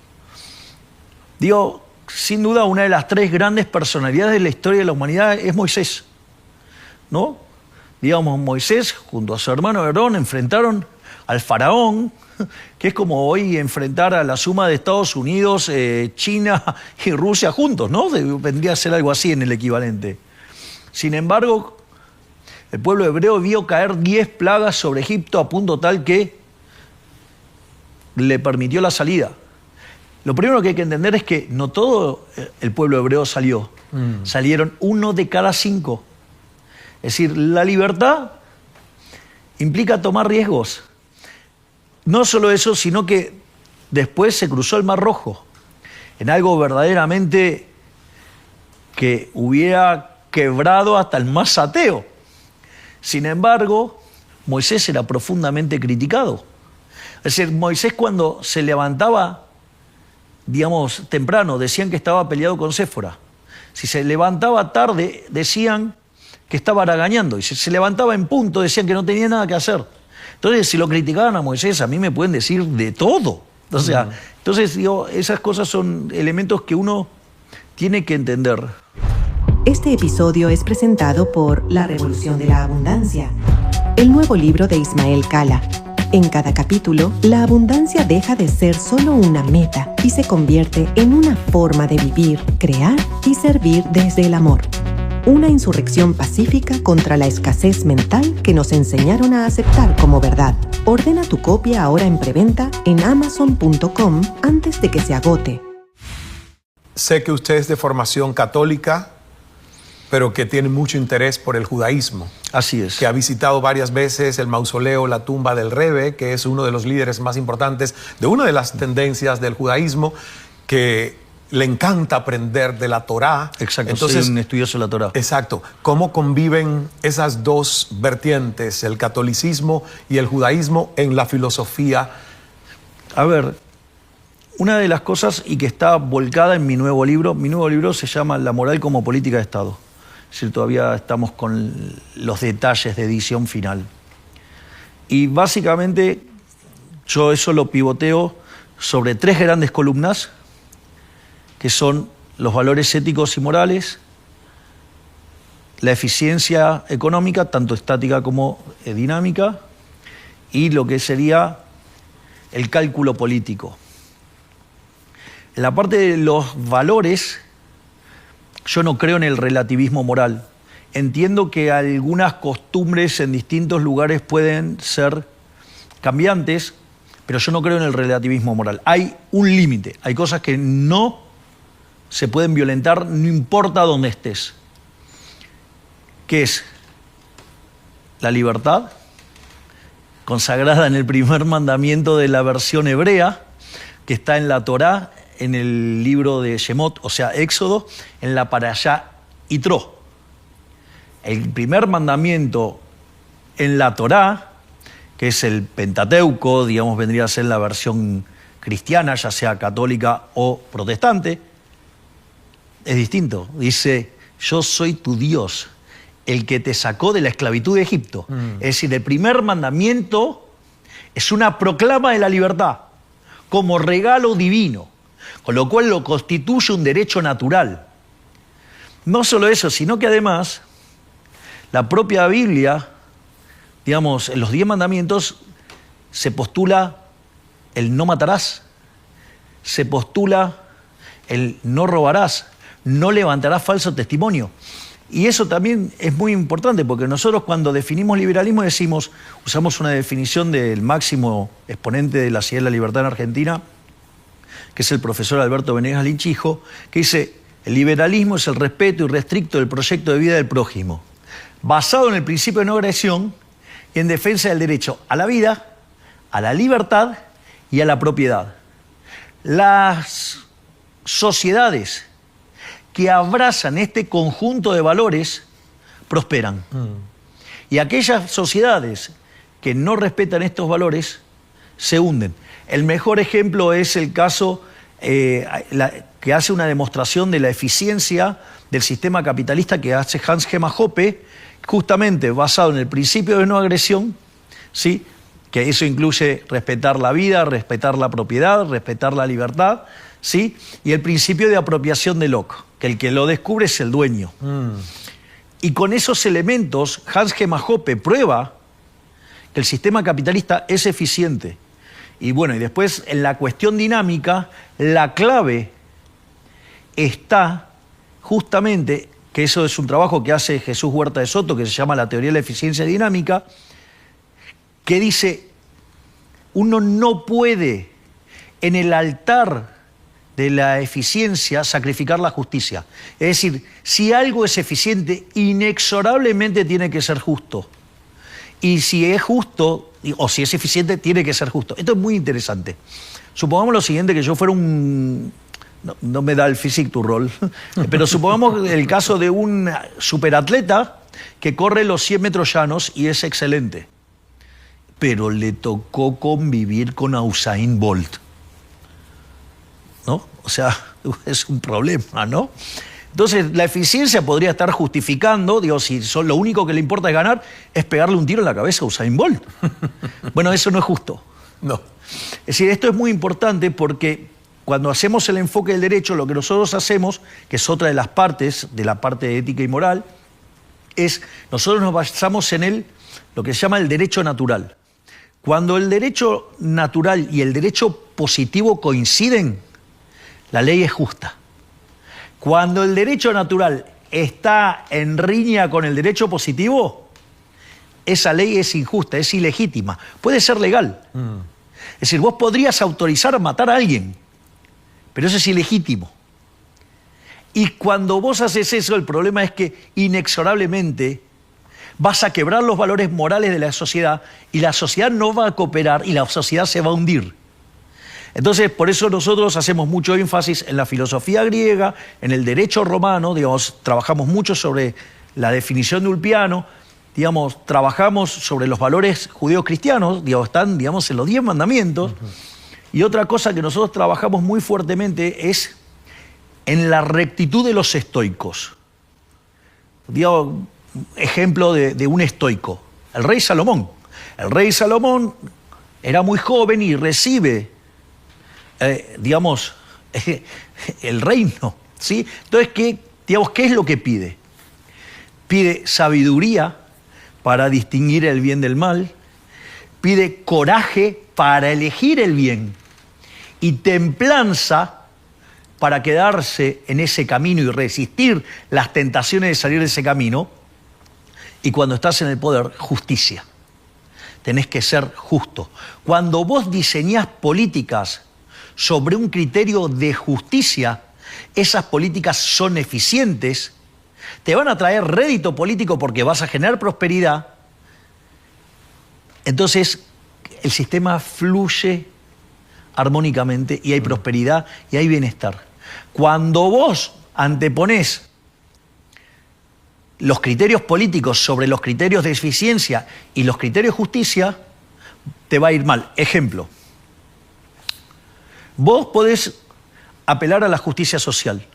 Digo, sin duda, una de las 3 grandes personalidades de la historia de la humanidad es Moisés, ¿no? Digamos, Moisés, junto a su hermano Aarón, enfrentaron al faraón, que es como hoy enfrentar a la suma de Estados Unidos, China y Rusia juntos, ¿no? Vendría a ser algo así en el equivalente. Sin embargo, el pueblo hebreo vio caer 10 plagas sobre Egipto a punto tal que le permitió la salida. Lo primero que hay que entender es que no todo el pueblo hebreo salió. Salieron 1 de cada 5. Es decir, la libertad implica tomar riesgos. No solo eso, sino que después se cruzó el Mar Rojo en algo verdaderamente que hubiera quebrado hasta el más ateo. Sin embargo, Moisés era profundamente criticado. Es decir, Moisés cuando se levantaba, digamos, temprano, decían que estaba peleado con Séfora. Si se levantaba tarde, decían que estaba haragañando. Y si se levantaba en punto, decían que no tenía nada que hacer. Entonces, si lo criticaban a Moisés, a mí me pueden decir de todo. O sea, entonces, digo, esas cosas son elementos que uno tiene que entender. Este episodio es presentado por La Revolución de la Abundancia, el nuevo libro de Ismael Cala. En cada capítulo, la abundancia deja de ser solo una meta y se convierte en una forma de vivir, crear y servir desde el amor. Una insurrección pacífica contra la escasez mental que nos enseñaron a aceptar como verdad. Ordena tu copia ahora en preventa en amazon.com antes de que se agote. Sé que usted es de formación católica, pero que tiene mucho interés por el judaísmo. Así es. Que ha visitado varias veces el mausoleo, la tumba del Rebbe, que es uno de los líderes más importantes de una de las tendencias del judaísmo, que le encanta aprender de la Torá. Exacto, entonces, soy un estudioso de la Torá. Exacto. ¿Cómo conviven esas dos vertientes, el catolicismo y el judaísmo, en la filosofía? A ver, una de las cosas, y que está volcada en mi nuevo libro se llama La moral como política de Estado. Es decir, todavía estamos con los detalles de edición final. Y básicamente yo eso lo pivoteo sobre 3 grandes columnas, que son los valores éticos y morales, la eficiencia económica, tanto estática como dinámica, y lo que sería el cálculo político. En la parte de los valores, yo no creo en el relativismo moral. Entiendo que algunas costumbres en distintos lugares pueden ser cambiantes, pero yo no creo en el relativismo moral. Hay un límite, hay cosas que no se pueden violentar, no importa dónde estés. ¿Qué es? La libertad, consagrada en el primer mandamiento de la versión hebrea, que está en la Torá, en el libro de Shemot, o sea, Éxodo, en la Parashá Yitro. El primer mandamiento en la Torá, que es el Pentateuco, digamos, vendría a ser la versión cristiana, ya sea católica o protestante, es distinto. Dice, yo soy tu Dios, el que te sacó de la esclavitud de Egipto. Es decir, el primer mandamiento es una proclama de la libertad como regalo divino, con lo cual lo constituye un derecho natural. No solo eso, sino que además la propia Biblia, digamos, en los 10 mandamientos se postula el no matarás, se postula el no robarás, no levantarás falso testimonio. Y eso también es muy importante, porque nosotros cuando definimos liberalismo usamos una definición del máximo exponente de la Ciudad de la Libertad en Argentina, que es el profesor Alberto Venegas Linchijo, que dice: el liberalismo es el respeto irrestricto del proyecto de vida del prójimo, basado en el principio de no agresión y en defensa del derecho a la vida, a la libertad y a la propiedad. Las sociedades que abrazan este conjunto de valores prosperan. Y aquellas sociedades que no respetan estos valores se hunden. El mejor ejemplo es el caso que hace una demostración de la eficiencia del sistema capitalista que hace Hans-Hermann Hoppe, justamente basado en el principio de no agresión, ¿sí? Que eso incluye respetar la vida, respetar la propiedad, respetar la libertad, ¿sí? Y el principio de apropiación de Locke, que el que lo descubre es el dueño. Y con esos elementos, Hans-Hermann Hoppe prueba que el sistema capitalista es eficiente. Y bueno, y después en la cuestión dinámica, la clave está justamente, que eso es un trabajo que hace Jesús Huerta de Soto, que se llama la teoría de la eficiencia dinámica, que dice: uno no puede en el altar de la eficiencia sacrificar la justicia. Es decir, si algo es eficiente, inexorablemente tiene que ser justo. Y si es justo, o si es eficiente, tiene que ser justo. Esto es muy interesante. Supongamos lo siguiente, que yo fuera un... No me da el physique tu rol, pero supongamos el caso de un superatleta que corre los 100 metros llanos y es excelente, pero le tocó convivir con Usain Bolt, ¿no? O sea, es un problema, ¿no? Entonces, la eficiencia podría estar justificando, digo, si lo único que le importa es ganar, es pegarle un tiro en la cabeza a Usain Bolt. Bueno, eso no es justo. No. Es decir, esto es muy importante porque cuando hacemos el enfoque del derecho, lo que nosotros hacemos, que es otra de las partes, de la parte de ética y moral, es nosotros nos basamos en lo que se llama el derecho natural. Cuando el derecho natural y el derecho positivo coinciden, la ley es justa. Cuando el derecho natural está en riña con el derecho positivo, esa ley es injusta, es ilegítima. Puede ser legal. Es decir, vos podrías autorizar a matar a alguien, pero eso es ilegítimo. Y cuando vos haces eso, el problema es que inexorablemente vas a quebrar los valores morales de la sociedad y la sociedad no va a cooperar y la sociedad se va a hundir. Entonces, por eso nosotros hacemos mucho énfasis en la filosofía griega, en el derecho romano, digamos, trabajamos mucho sobre la definición de Ulpiano, digamos, trabajamos sobre los valores judeo-cristianos, digamos, están, digamos, en los 10 mandamientos. Y otra cosa que nosotros trabajamos muy fuertemente es en la rectitud de los estoicos. Digamos, ejemplo de un estoico, el rey Salomón. El rey Salomón era muy joven y recibe, digamos, el reino, ¿sí? Entonces, ¿qué es lo que pide? Pide sabiduría para distinguir el bien del mal, pide coraje para elegir el bien y templanza para quedarse en ese camino y resistir las tentaciones de salir de ese camino. Y cuando estás en el poder, justicia. Tenés que ser justo. Cuando vos diseñás políticas sobre un criterio de justicia, esas políticas son eficientes, te van a traer rédito político porque vas a generar prosperidad. Entonces, el sistema fluye armónicamente y hay prosperidad y hay bienestar. Cuando vos anteponés los criterios políticos sobre los criterios de eficiencia y los criterios de justicia, te va a ir mal. Ejemplo, vos podés apelar a la justicia social.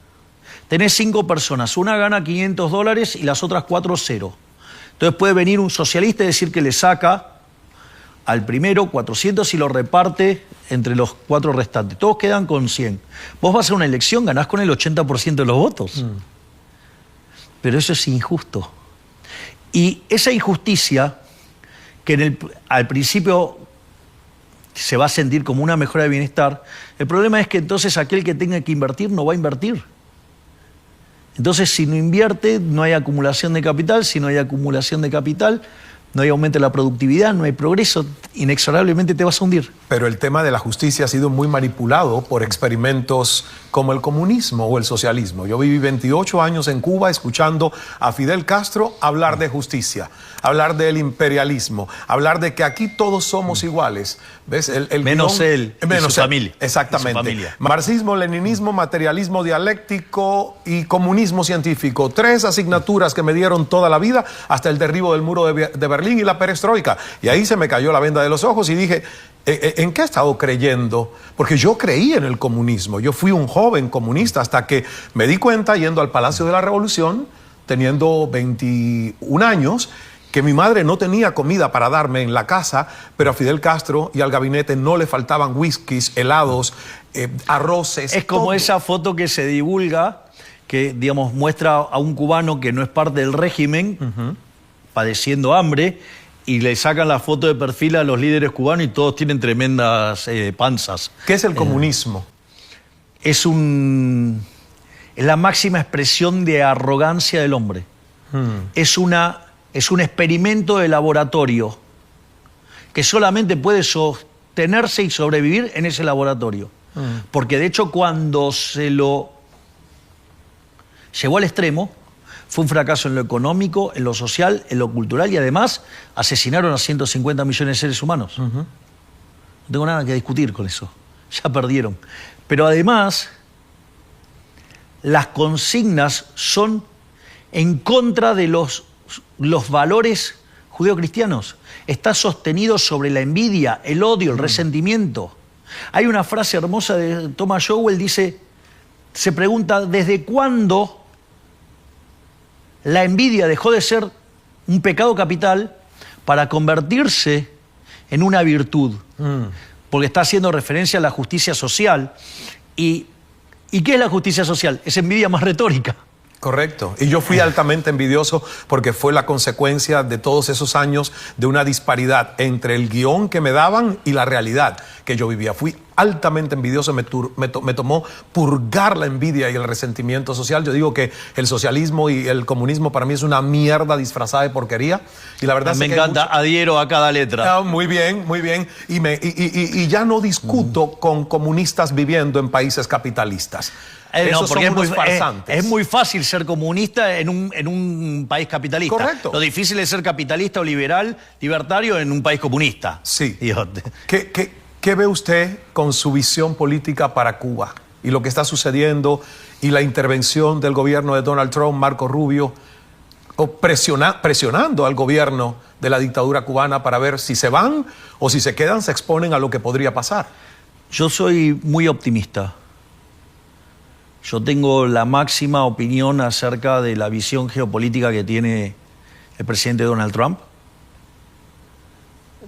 Tenés 5 personas, una gana $500 y las otras 4 0. Entonces puede venir un socialista y decir que le saca al primero 400 y lo reparte entre los 4 restantes. Todos quedan con 100. Vos vas a una elección, ganás con el 80% de los votos. Pero eso es injusto. Y esa injusticia, que al principio se va a sentir como una mejora de bienestar, el problema es que entonces aquel que tenga que invertir no va a invertir. Entonces, si no invierte, no hay acumulación de capital. Si no hay acumulación de capital, no hay aumento de la productividad, no hay progreso. Inexorablemente te vas a hundir. Pero el tema de la justicia ha sido muy manipulado por experimentos como el comunismo o el socialismo. Yo viví 28 años en Cuba escuchando a Fidel Castro hablar de justicia, hablar del imperialismo, hablar de que aquí todos somos iguales. ¿Ves? Menos él y su familia. Exactamente. Y su familia. Marxismo, leninismo, materialismo dialéctico y comunismo científico. 3 asignaturas que me dieron toda la vida hasta el derribo del muro de Berlín y la perestroika. Y ahí se me cayó la venda de los ojos y dije, ¿en qué he estado creyendo? Porque yo creí en el comunismo. Yo fui un joven comunista hasta que me di cuenta, yendo al Palacio de la Revolución, teniendo 21 años, que mi madre no tenía comida para darme en la casa, pero a Fidel Castro y al gabinete no le faltaban whiskies, helados, arroces. Es como todo. esa foto que se divulga, que, digamos, muestra a un cubano que no es parte del régimen, padeciendo hambre, y le sacan la foto de perfil a los líderes cubanos y todos tienen tremendas panzas. ¿Qué es el comunismo? Es la máxima expresión de arrogancia del hombre. Es un experimento de laboratorio que solamente puede sostenerse y sobrevivir en ese laboratorio. Porque de hecho, cuando se lo llevó al extremo, fue un fracaso en lo económico, en lo social, en lo cultural, y además asesinaron a 150 millones de seres humanos. No tengo nada que discutir con eso. Ya perdieron. Pero además, las consignas son en contra de los valores judeocristianos. Está sostenido sobre la envidia, el odio, el resentimiento. Hay una frase hermosa de Thomas Sowell, se pregunta, ¿desde cuándo la envidia dejó de ser un pecado capital para convertirse en una virtud? Porque está haciendo referencia a la justicia social. ¿Y qué es la justicia social? Es envidia más retórica. Correcto. Y yo fui altamente envidioso porque fue la consecuencia de todos esos años de una disparidad entre el guión que me daban y la realidad que yo vivía. Fui altamente envidioso, me tomó purgar la envidia y el resentimiento social. Yo digo que el socialismo y el comunismo para mí es una mierda disfrazada de porquería. Y la verdad me encanta, adhiero a cada letra. Muy bien, muy bien. Y ya no discuto con comunistas viviendo en países capitalistas. No, porque es muy fácil ser comunista en un país capitalista. Correcto. Lo difícil es ser capitalista o liberal, libertario en un país comunista. Sí. ¿Qué ve usted con su visión política para Cuba y lo que está sucediendo y la intervención del gobierno de Donald Trump, Marco Rubio, o presionando al gobierno de la dictadura cubana para ver si se van o si se quedan, se exponen a lo que podría pasar? Yo soy muy optimista. Yo tengo la máxima opinión acerca de la visión geopolítica que tiene el presidente Donald Trump.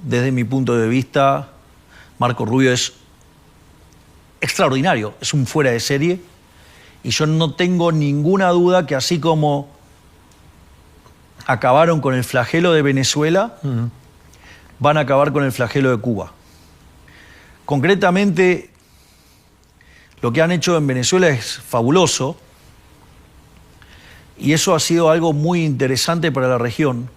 Desde mi punto de vista, Marco Rubio es extraordinario, es un fuera de serie, y yo no tengo ninguna duda que así como acabaron con el flagelo de Venezuela, van a acabar con el flagelo de Cuba. Concretamente, lo que han hecho en Venezuela es fabuloso, y eso ha sido algo muy interesante para la región.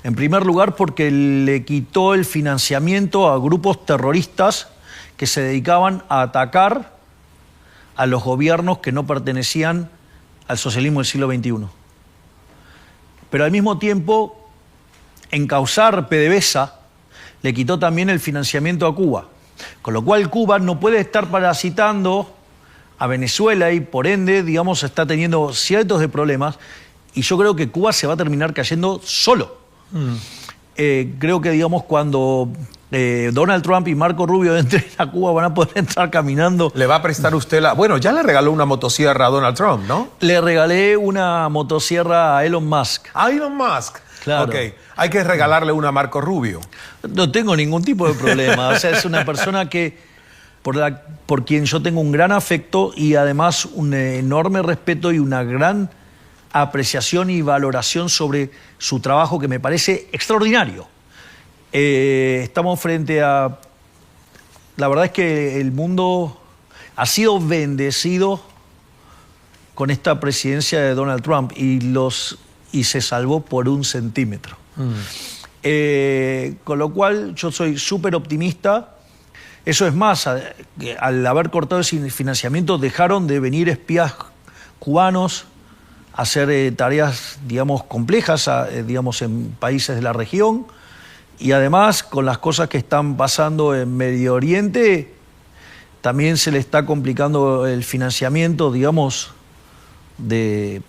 En primer lugar, porque le quitó el financiamiento a grupos terroristas que se dedicaban a atacar a los gobiernos que no pertenecían al socialismo del siglo XXI. Pero al mismo tiempo, encausar PDVSA le quitó también el financiamiento a Cuba. Con lo cual Cuba no puede estar parasitando a Venezuela y por ende, digamos, está teniendo ciertos de problemas, y yo creo que Cuba se va a terminar cayendo solo. Creo que, digamos, cuando Donald Trump y Marco Rubio entren a Cuba van a poder entrar caminando. ¿Le va a prestar usted Bueno, ya le regaló una motosierra a Donald Trump, ¿no? Le regalé una motosierra a Elon Musk. ¿A Elon Musk? Claro. Ok, hay que regalarle una a Marco Rubio. No tengo ningún tipo de problema. O sea, es una persona que por quien yo tengo un gran afecto y además un enorme respeto y una gran apreciación y valoración sobre su trabajo, que me parece extraordinario. Estamos frente a... La verdad es que el mundo ha sido bendecido con esta presidencia de Donald Trump y se salvó por 1 centímetro. Con lo cual yo soy súper optimista. Eso es más, al haber cortado ese financiamiento dejaron de venir espías cubanos a hacer tareas, digamos, complejas, digamos, en países de la región. Y además, con las cosas que están pasando en Medio Oriente, también se le está complicando el financiamiento, digamos, de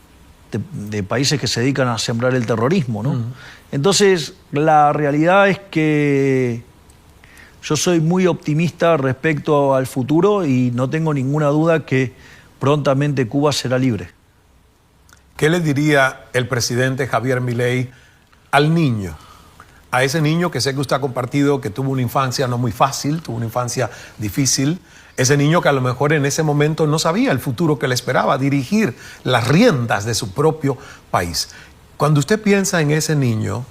países que se dedican a sembrar el terrorismo, ¿no? Entonces, la realidad es que yo soy muy optimista respecto al futuro y no tengo ninguna duda que prontamente Cuba será libre. ¿Qué le diría el presidente Javier Milei al niño? A ese niño que sé que usted ha compartido, que tuvo una infancia no muy fácil, tuvo una infancia difícil. Ese niño que a lo mejor en ese momento no sabía el futuro que le esperaba, dirigir las riendas de su propio país. Cuando usted piensa en ese niño,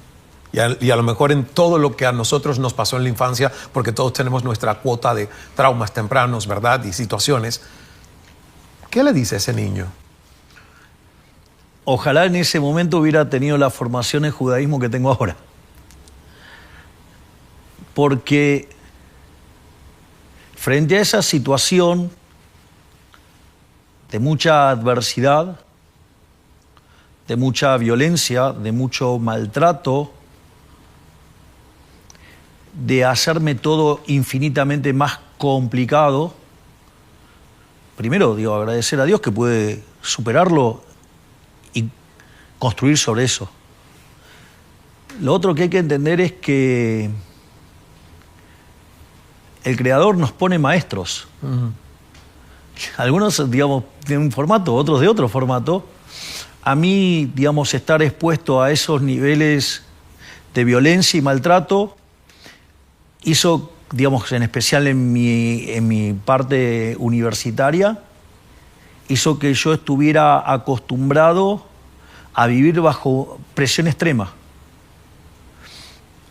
y a lo mejor en todo lo que a nosotros nos pasó en la infancia, porque todos tenemos nuestra cuota de traumas tempranos, ¿verdad? Y situaciones. ¿Qué le dice a ese niño? Ojalá en ese momento hubiera tenido la formación en judaísmo que tengo ahora. Porque frente a esa situación de mucha adversidad, de mucha violencia, de mucho maltrato, de hacerme todo infinitamente más complicado, primero, agradecer a Dios que pude superarlo y construir sobre eso. Lo otro que hay que entender es que el Creador nos pone maestros. Algunos, digamos, de un formato, otros de otro formato. A mí, digamos, estar expuesto a esos niveles de violencia y maltrato hizo, digamos, en especial en mi parte universitaria, hizo que yo estuviera acostumbrado a vivir bajo presión extrema.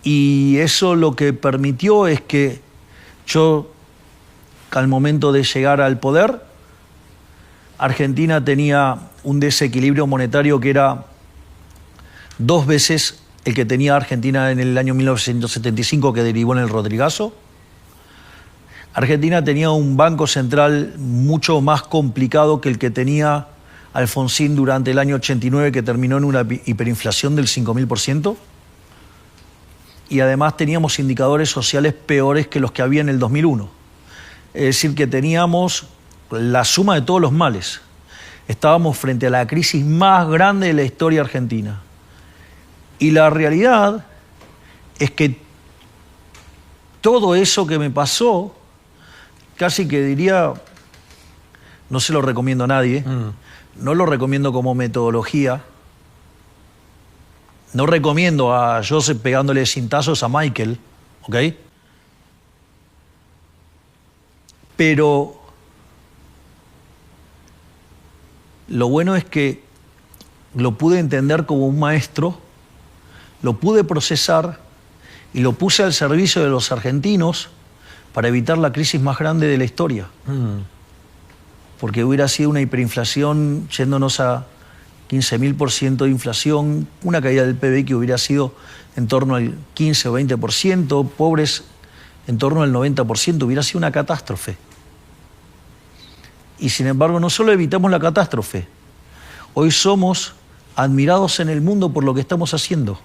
Y eso lo que permitió es que yo, al momento de llegar al poder, Argentina tenía un desequilibrio monetario que era 2 veces el que tenía Argentina en el año 1975, que derivó en el Rodrigazo. Argentina tenía un banco central mucho más complicado que el que tenía Alfonsín durante el año 89, que terminó en una hiperinflación del 5.000%. Y además teníamos indicadores sociales peores que los que había en el 2001. Es decir, que teníamos la suma de todos los males. Estábamos frente a la crisis más grande de la historia argentina. Y la realidad es que todo eso que me pasó, casi que diría, no se lo recomiendo a nadie, no lo recomiendo como metodología. No recomiendo a Joseph pegándole cintazos a Michael, ¿ok? Pero lo bueno es que lo pude entender como un maestro, lo pude procesar y lo puse al servicio de los argentinos para evitar la crisis más grande de la historia. Porque hubiera sido una hiperinflación yéndonos a 15.000% de inflación, una caída del PBI que hubiera sido en torno al 15 o 20%, pobres en torno al 90%, hubiera sido una catástrofe. Y sin embargo, no solo evitamos la catástrofe, hoy somos admirados en el mundo por lo que estamos haciendo.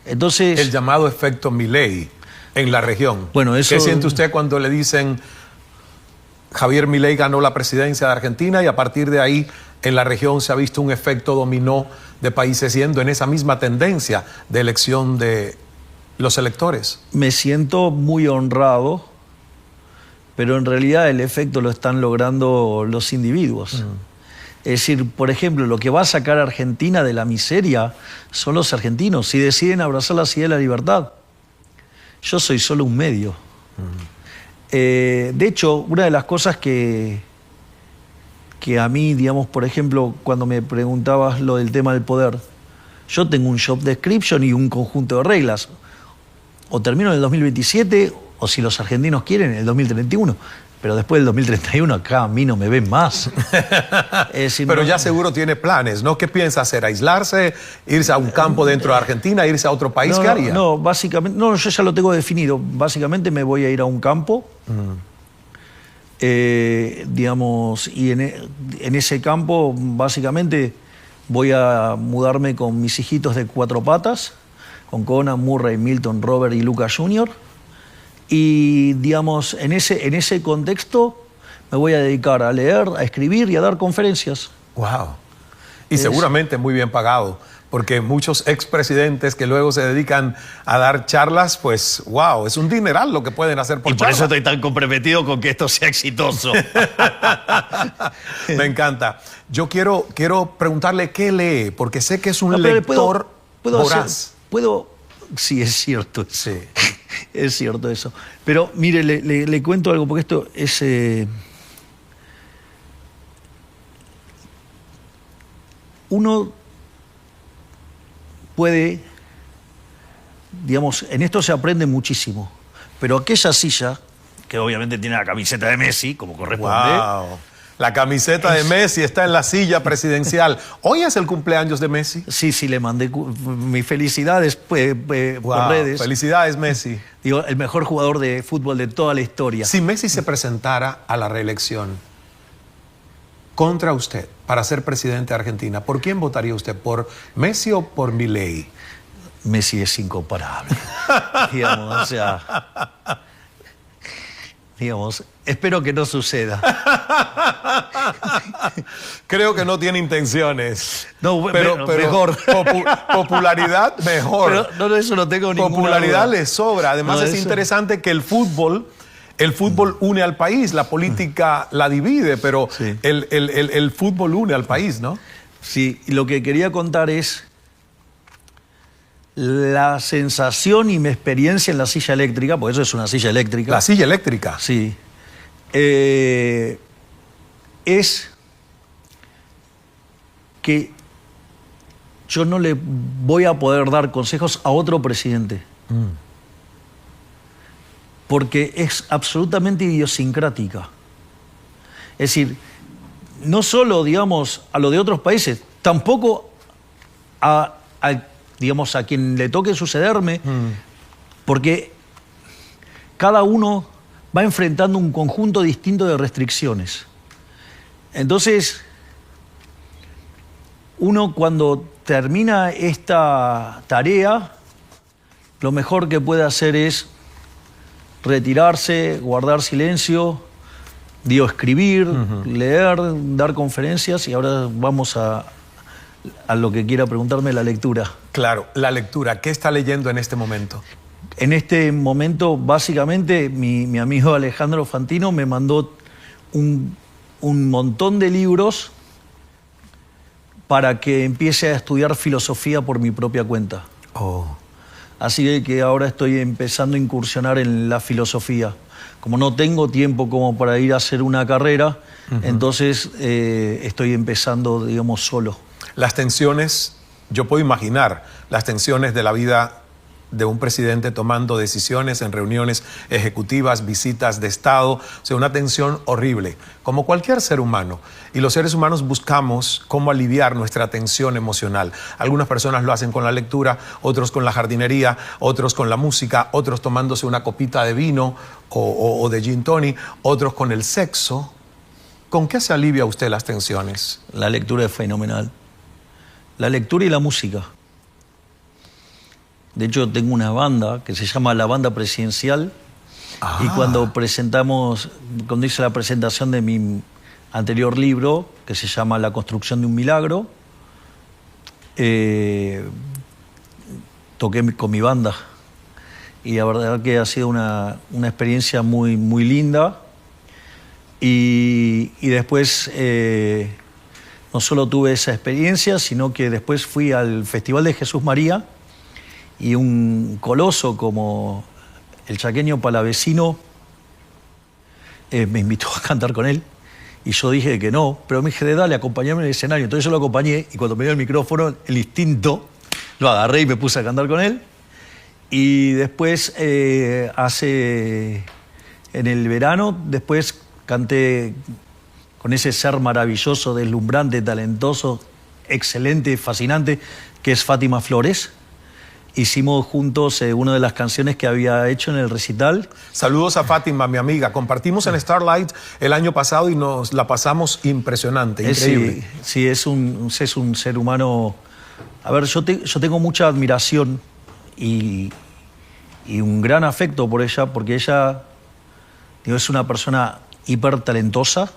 Entonces, el llamado efecto Milei en la región. Bueno, eso... ¿Qué siente usted cuando le dicen Javier Milei ganó la presidencia de Argentina y a partir de ahí en la región se ha visto un efecto dominó de países yendo en esa misma tendencia de elección de los electores? Me siento muy honrado, pero en realidad el efecto lo están logrando los individuos. Es decir, por ejemplo, lo que va a sacar a Argentina de la miseria son los argentinos, si deciden abrazar la idea de la libertad. Yo soy solo un medio. De hecho, una de las cosas que a mí, digamos, por ejemplo, cuando me preguntabas lo del tema del poder, yo tengo un job description y un conjunto de reglas. O termino en el 2027, o si los argentinos quieren, en el 2031. pero después del 2031 acá a mí no me ven más. Es decir, Pero no- ya seguro tiene planes, ¿no? ¿Qué piensa hacer? ¿Aislarse? ¿Irse a un campo dentro de Argentina? ¿Irse a otro país? No, ¿Qué haría? no, básicamente, no, yo ya lo tengo definido. Básicamente me voy a ir a un campo, digamos, y en ese campo básicamente voy a mudarme con mis hijitos de 4 patas, con Conan, Murray, Milton, Robert y Lucas Jr. Y, digamos, en ese contexto me voy a dedicar a leer, a escribir y a dar conferencias. Wow. Y seguramente muy bien pagado, porque muchos expresidentes que luego se dedican a dar charlas, pues, wow, es un dineral lo que pueden hacer por Y por eso charla. estoy tan comprometido con que esto sea exitoso. Me encanta. Yo quiero preguntarle qué lee, porque sé que es un No, pero lector voraz. Sí, es cierto eso. Sí. Es cierto eso. Pero mire, le cuento algo, porque esto es... uno puede, digamos, en esto se aprende muchísimo, pero aquella silla, que obviamente tiene la camiseta de Messi, como corresponde, Wow. La camiseta de Messi está en la silla presidencial. Hoy es el cumpleaños de Messi. sí, le mandé mis felicidades por Wow. redes. Felicidades, Messi. Digo, el mejor jugador de fútbol de toda la historia. Si Messi se presentara a la reelección contra usted para ser presidente de Argentina, ¿por quién votaría usted? ¿Por Messi o por Milei? Messi es incomparable. Digamos, o sea... Digamos, espero que no suceda. Creo que no tiene intenciones. No, pero mejor. Popularidad, mejor. Pero no, eso no tengo ninguna Popularidad duda. le sobra. Además No, es eso- interesante que el fútbol une al país, la política la divide, pero Sí. el fútbol une al país, ¿no? Sí, y lo que quería contar es la sensación y mi experiencia en la silla eléctrica, porque eso es una silla eléctrica. La silla eléctrica. Sí. Es que yo no le voy a poder dar consejos a otro presidente. Porque es absolutamente idiosincrática. Es decir, no solo, digamos, a lo de otros países, tampoco digamos, a quien le toque sucederme, porque cada uno va enfrentando un conjunto distinto de restricciones. Entonces, uno cuando termina esta tarea, lo mejor que puede hacer es retirarse, guardar silencio, digo, escribir, leer, dar conferencias, y ahora vamos a lo que quiera preguntarme, la lectura. Claro, la lectura. ¿Qué está leyendo en este momento? En este momento, básicamente, mi amigo Alejandro Fantino me mandó un montón de libros para que empiece a estudiar filosofía por mi propia cuenta. Oh. Así que ahora estoy empezando a incursionar en la filosofía. Como no tengo tiempo como para ir a hacer una carrera, entonces estoy empezando, digamos, solo. Las tensiones, yo puedo imaginar las tensiones de la vida de un presidente tomando decisiones en reuniones ejecutivas, visitas de Estado, o sea, una tensión horrible, como cualquier ser humano. Y los seres humanos buscamos cómo aliviar nuestra tensión emocional. Algunas personas lo hacen con la lectura, otros con la jardinería, otros con la música, otros tomándose una copita de vino o de gin tonic, otros con el sexo. ¿Con qué se alivia usted las tensiones? La lectura es fenomenal. La lectura y la música. De hecho, tengo una banda que se llama La Banda Presidencial. Y cuando hice la presentación de mi anterior libro, que se llama La Construcción de un Milagro, toqué con mi banda. Y la verdad que ha sido una experiencia muy, muy linda. Y después no solo tuve esa experiencia, sino que después fui al Festival de Jesús María, y un coloso como el chaqueño Palavecino me invitó a cantar con él, y yo dije que no, pero me dije, dale, acompáñame en el escenario. Entonces yo lo acompañé, y cuando me dio el micrófono, el instinto, lo agarré y me puse a cantar con él. Y después, en el verano, después canté con ese ser maravilloso, deslumbrante, talentoso, excelente, fascinante, que es Fátima Flores. Hicimos juntos una de las canciones que había hecho en el recital. Saludos a Fátima, mi amiga. Compartimos en Starlight el año pasado y nos la pasamos impresionante, increíble. Sí, es un ser humano. A ver, yo tengo mucha admiración y un gran afecto por ella, porque ella, digo, es una persona hiper talentosa.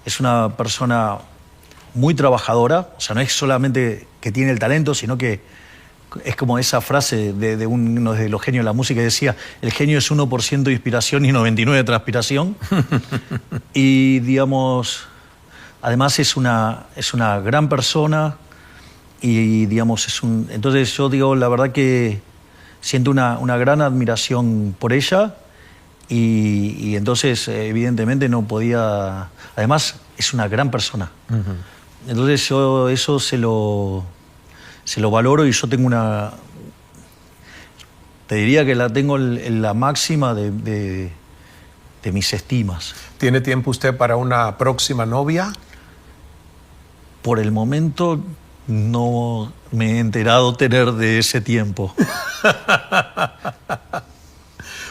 Es una persona muy trabajadora, o sea, no es solamente que tiene el talento, sino que es como esa frase de uno de los genios de la música que decía: el genio es 1% de inspiración y 99% de transpiración. Y digamos, además es una gran persona y digamos entonces yo digo, la verdad que siento una gran admiración por ella y entonces evidentemente no podía, además es una gran persona. Entonces yo eso se lo valoro y yo tengo te diría que la tengo en la máxima de mis estimas. ¿Tiene tiempo usted para una próxima novia? Por el momento no me he enterado tener de ese tiempo.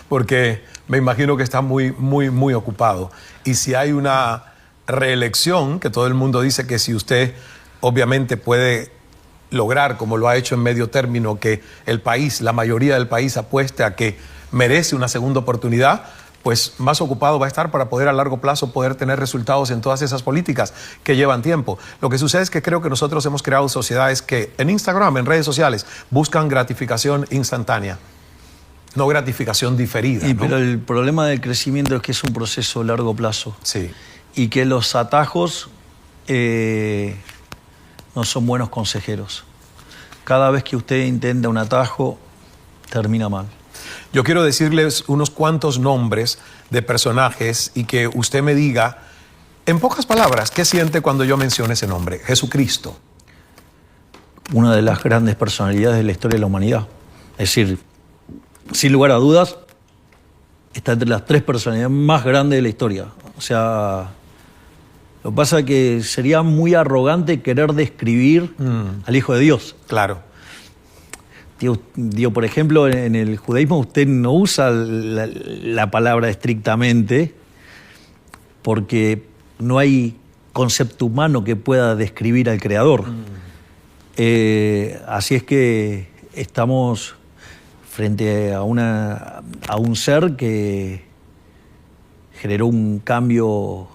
Porque me imagino que está muy ocupado. Y si hay una reelección, que todo el mundo dice que si usted obviamente puede lograr, como lo ha hecho en medio término, que el país, la mayoría del país apueste a que merece una segunda oportunidad, pues más ocupado va a estar para poder a largo plazo poder tener resultados en todas esas políticas que llevan tiempo. Lo que sucede es que creo que nosotros hemos creado sociedades que en Instagram, en redes sociales, buscan gratificación instantánea, no gratificación diferida, ¿no? Pero el problema del crecimiento es que es un proceso a largo plazo. Sí. Y que los atajos no son buenos consejeros. Cada vez que usted intenta un atajo, termina mal. Yo quiero decirles unos cuantos nombres de personajes y que usted me diga, en pocas palabras, ¿qué siente cuando yo mencione ese nombre? Jesucristo. Una de las grandes personalidades de la historia de la humanidad. Es decir, sin lugar a dudas, está entre las 3 personalidades más grandes de la historia. O sea, lo que pasa es que sería muy arrogante querer describir al Hijo de Dios. Claro. Digo, por ejemplo, en el judaísmo usted no usa la palabra estrictamente porque no hay concepto humano que pueda describir al Creador. Así es que estamos frente a un ser que generó un cambio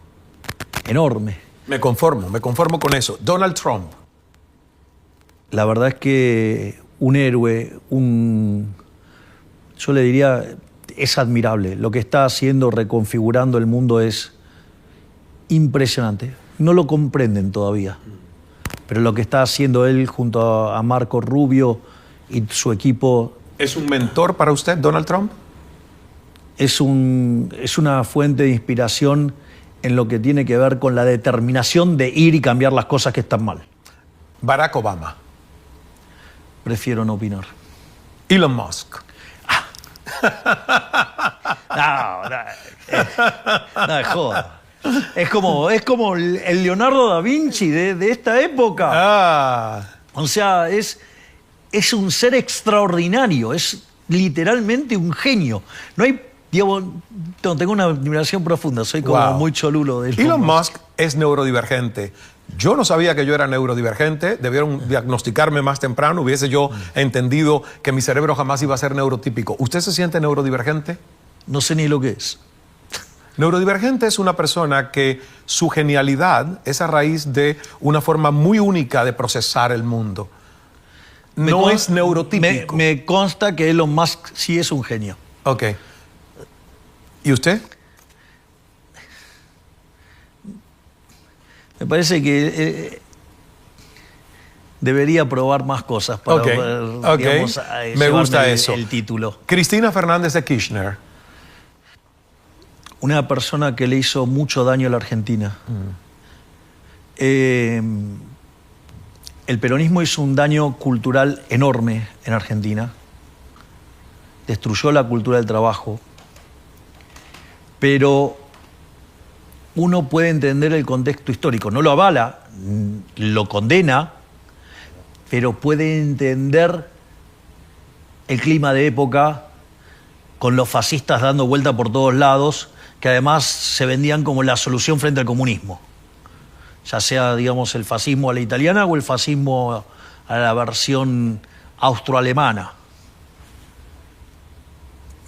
enorme. Me conformo con eso. Donald Trump. La verdad es que un héroe, yo le diría, es admirable. Lo que está haciendo, reconfigurando el mundo, es impresionante. No lo comprenden todavía, pero lo que está haciendo él junto a Marco Rubio y su equipo... ¿Es un mentor para usted, Donald Trump? Es una fuente de inspiración en lo que tiene que ver con la determinación de ir y cambiar las cosas que están mal. Barack Obama. Prefiero no opinar. Elon Musk. No, joda. Es como el Leonardo da Vinci de esta época. O sea, es un ser extraordinario, es literalmente un genio. No hay, digamos, tengo una admiración profunda, soy como muy cholulo de Elon Musk es neurodivergente. Yo no sabía que yo era neurodivergente, debieron diagnosticarme más temprano, hubiese yo entendido que mi cerebro jamás iba a ser neurotípico. ¿Usted se siente neurodivergente? No sé ni lo que es. Neurodivergente es una persona que su genialidad es a raíz de una forma muy única de procesar el mundo. No es neurotípico. Me consta que Elon Musk sí es un genio. Ok. ¿Y usted? Me parece que debería probar más cosas para poder, digamos, me gusta eso. El título. Cristina Fernández de Kirchner. Una persona que le hizo mucho daño a la Argentina. El peronismo hizo un daño cultural enorme en Argentina. Destruyó la cultura del trabajo. pero uno puede entender el contexto histórico. No lo avala, lo condena, pero puede entender el clima de época con los fascistas dando vuelta por todos lados, que además se vendían como la solución frente al comunismo. Ya sea, digamos, el fascismo a la italiana o el fascismo a la versión austroalemana.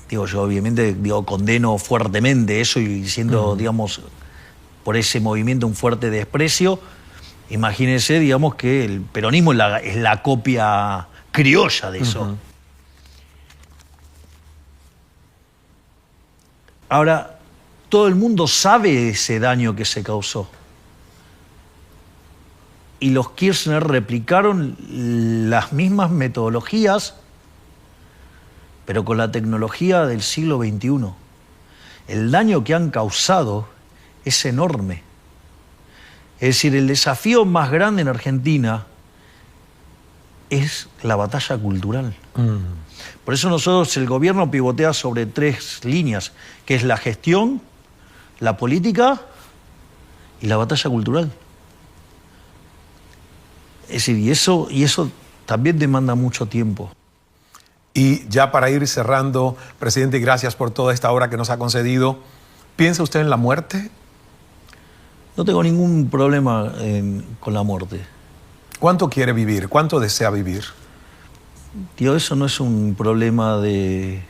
Digo, yo obviamente condeno fuertemente eso y siendo, digamos, por ese movimiento un fuerte desprecio. Imagínense, digamos, que el peronismo es la copia criolla de eso. Ahora, todo el mundo sabe ese daño que se causó. Y los Kirchner replicaron las mismas metodologías, pero con la tecnología del siglo XXI. El daño que han causado es enorme. Es decir, el desafío más grande en Argentina es la batalla cultural. Por eso nosotros, el gobierno pivotea sobre 3 líneas, que es la gestión, la política y la batalla cultural. Es decir, y eso también demanda mucho tiempo. Y ya para ir cerrando, presidente, y gracias por toda esta hora que nos ha concedido, ¿piensa usted en la muerte? No tengo ningún problema con la muerte. ¿Cuánto quiere vivir? ¿Cuánto desea vivir? Tío, eso no es un problema de...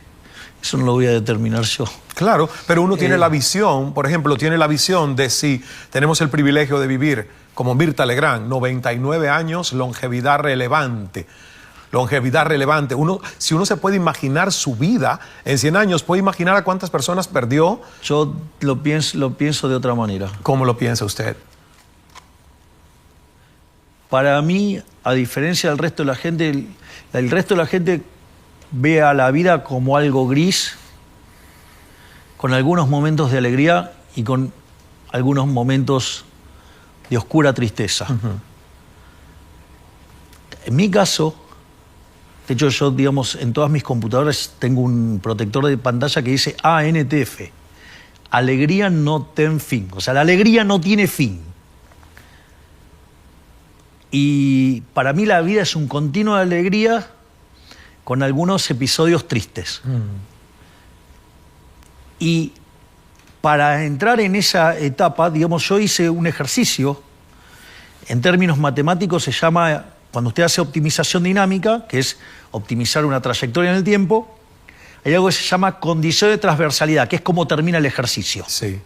Eso no lo voy a determinar yo. Claro, pero uno tiene la visión, por ejemplo, tiene la visión de si tenemos el privilegio de vivir como Mirta Legrand, 99 años, longevidad relevante. Longevidad relevante. Si uno se puede imaginar su vida en 100 años, ¿puede imaginar a cuántas personas perdió? Yo lo pienso de otra manera. ¿Cómo lo piensa usted? Para mí, a diferencia del resto de la gente, el resto de la gente ve a la vida como algo gris, con algunos momentos de alegría y con algunos momentos de oscura tristeza. En mi caso, de hecho yo, digamos, en todas mis computadoras tengo un protector de pantalla que dice ANTF, alegría no ten fin, o sea, la alegría no tiene fin. Y para mí la vida es un continuo de alegría con algunos episodios tristes. Y para entrar en esa etapa, digamos, yo hice un ejercicio, en términos matemáticos se llama, cuando usted hace optimización dinámica, que es optimizar una trayectoria en el tiempo, hay algo que se llama condición de transversalidad, que es cómo termina el ejercicio. Sí.